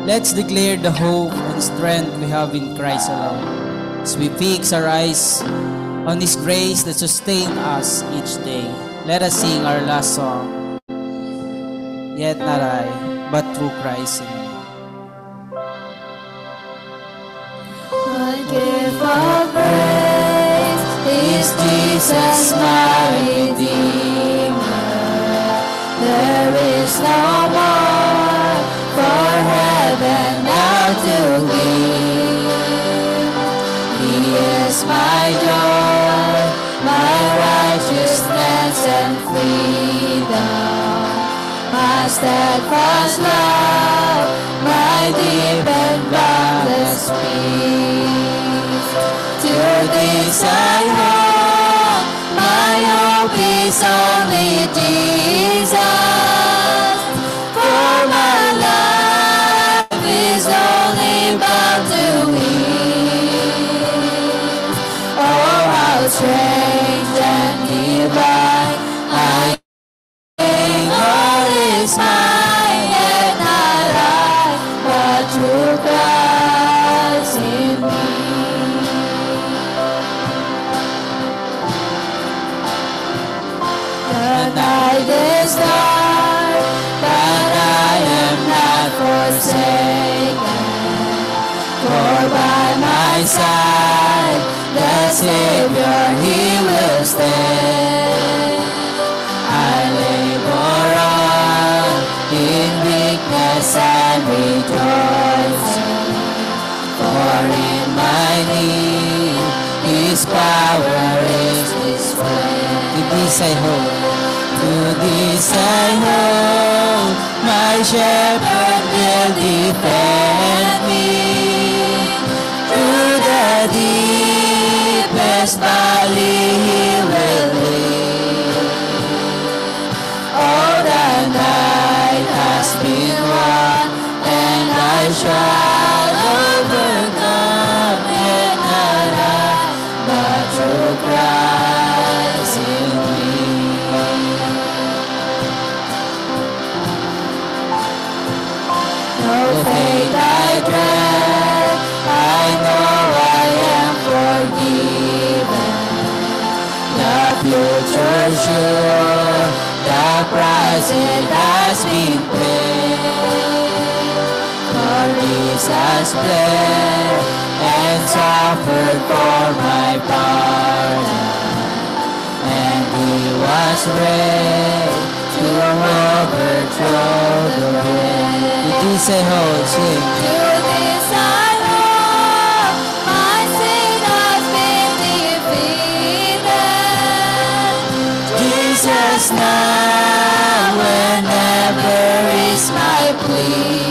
Let's declare the hope and strength we have in Christ alone. As we fix our eyes on His grace that sustains us each day. Let us sing our last song. Yet not I, but through Christ in me. What gift of grace is Jesus my Redeemer? There is no more for heaven now to give. He is my joy, my righteousness and freedom, my steadfast love, my deep and boundless peace. To this I hope, my hope is only Jesus. For my life is only bound to Him. Oh, how strange and divine! I think all is mine, yet not I, but through Christ in me. The night is dark, but I am not forsaken. For by my side, the Savior, He will stand. I labor on in weakness and rejoicing, for in my need His power is displayed. To this I hope, To this I hope, my shepherd will defend me. Through the deepest valley He will lead. Oh, the night has been won, and I shall overcome, yet not I, but through Christ in me. No fate I dread, I know I am forgiven. The future sure, the price it has been paid. For Jesus bled and suffered for my pardon, and He was raised to overthrow the grave. to this I hope, sing. To this I hope, my sin has been defeated. Jesus now, whenever is my plea.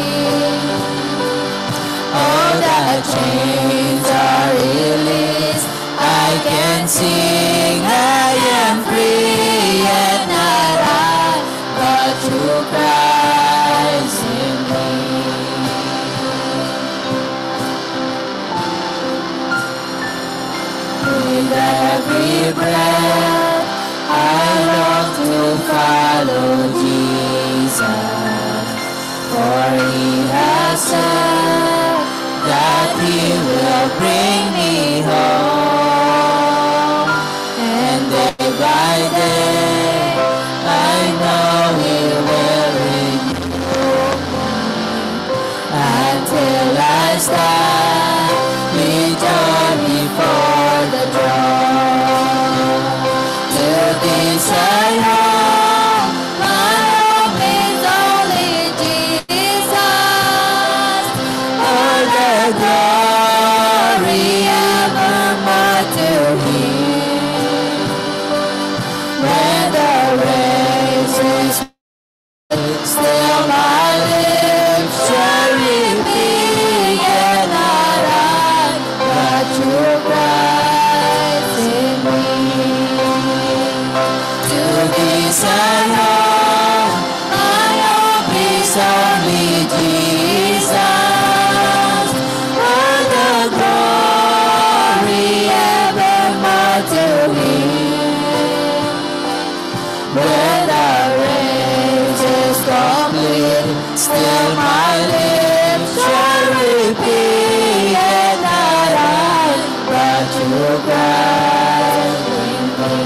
Oh, the chains are released, I can sing, I am free, yet not I, but through Christ in me. With every breath, I long to follow Jesus, for He has said that He will bring me home, and day by day I know He will renew me until I stand with joy before the throne. To this I hope, my hope is only Jesus. All the glory evermore to Him. When the race is still my lips shall repeat, yet not I, but through Christ in me. To this I hope, my hope is only Jesus. All the glory evermore to Him. When the race is complete, still my lips shall repeat, yet not I, but through Christ in me.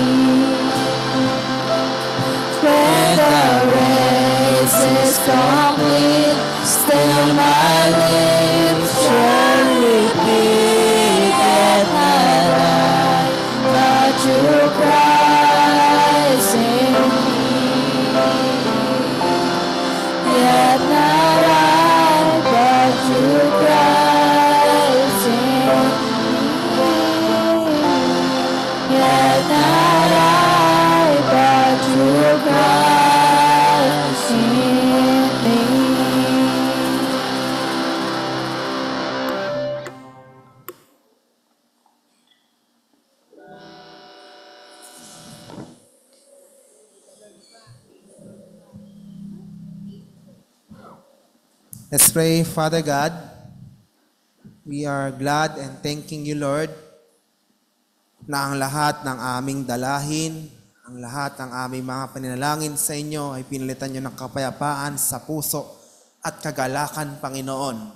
When the race is complete, still my lips shall repeat, yet not I, but you Christ in me. Yet not I, but you Christ in me. Yet not I, but you Christ in me. Let's pray. Father God, we are glad and thanking you, Lord, na ang lahat ng aming dalahin, ang lahat ng aming mga paninalangin sa inyo ay pinalitan nyo ng kapayapaan sa puso at kagalakan, Panginoon.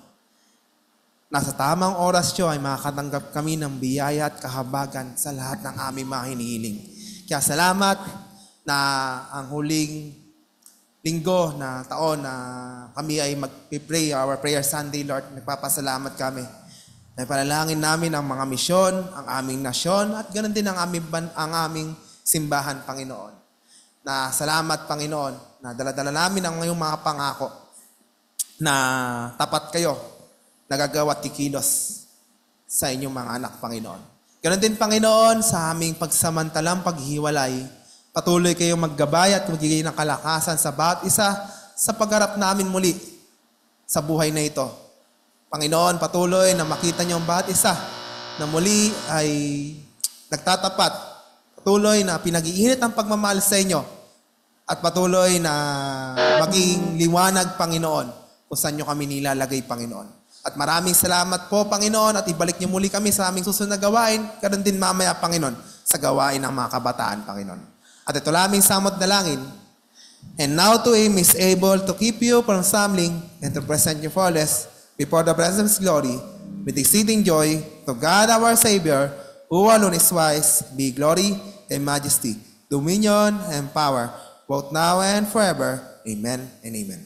Nasa tamang oras nyo ay makakatanggap kami ng biyaya at kahabagan sa lahat ng aming mga hinihiling. Kaya salamat na ang huling linggo na taon na kami ay mag-pray our prayer Sunday, Lord. Nagpapasalamat kami. Napanalangin namin ang mga misyon, ang aming nasyon, at ganoon din ang aming simbahan, Panginoon. Na salamat, Panginoon, na dala-dala namin ang iyong mga pangako na tapat kayo, nagagawa at kikilos sa inyong mga anak, Panginoon. Ganoon din, Panginoon, sa aming pagsamantalang paghiwalay, patuloy kayong maggabay at magbigay ng kalakasan sa bawat isa sa pagharap namin muli sa buhay na ito. Panginoon, patuloy na makita niyo ang bawat isa na muli ay nagtatapat. Patuloy na pinag-iinit ang pagmamahal sa inyo at patuloy na maging liwanag, Panginoon, kung saan niyo kami nilalagay, Panginoon. At maraming salamat po, Panginoon, at ibalik niyo muli kami sa aming susunod na gawain, karon din mamaya, Panginoon, sa gawain ng mga kabataan, Panginoon. At ito laming samot dalangin. And now to Him is able to keep you from stumbling and to present you flawless before the presence of glory with exceeding joy, to God our Savior, who alone is wise, be glory and majesty, dominion and power, both now and forever. Amen and amen.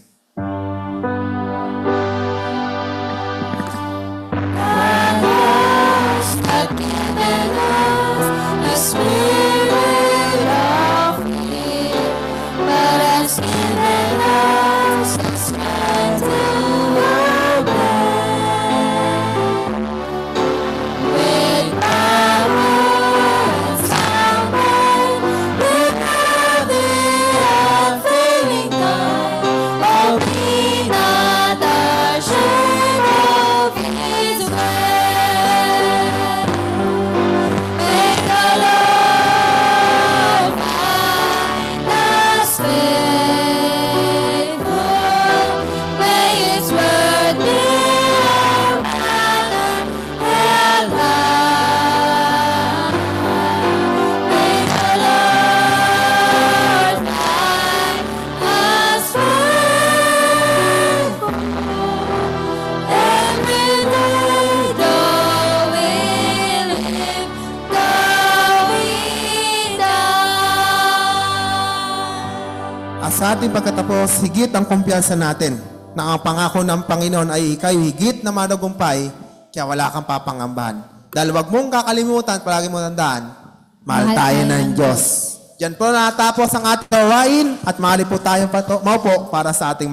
Sa ating pagkatapos, higit ang kumpiyansa natin na ang pangako ng Panginoon ay ikay higit na managumpay, kaya wala kang papangambahan. Dahil wag mong kakalimutan, palagi mo tandaan, mahal tayo ng Diyos. Diyan po natapos ang ating gawain at maaari po tayong maupo para sa ating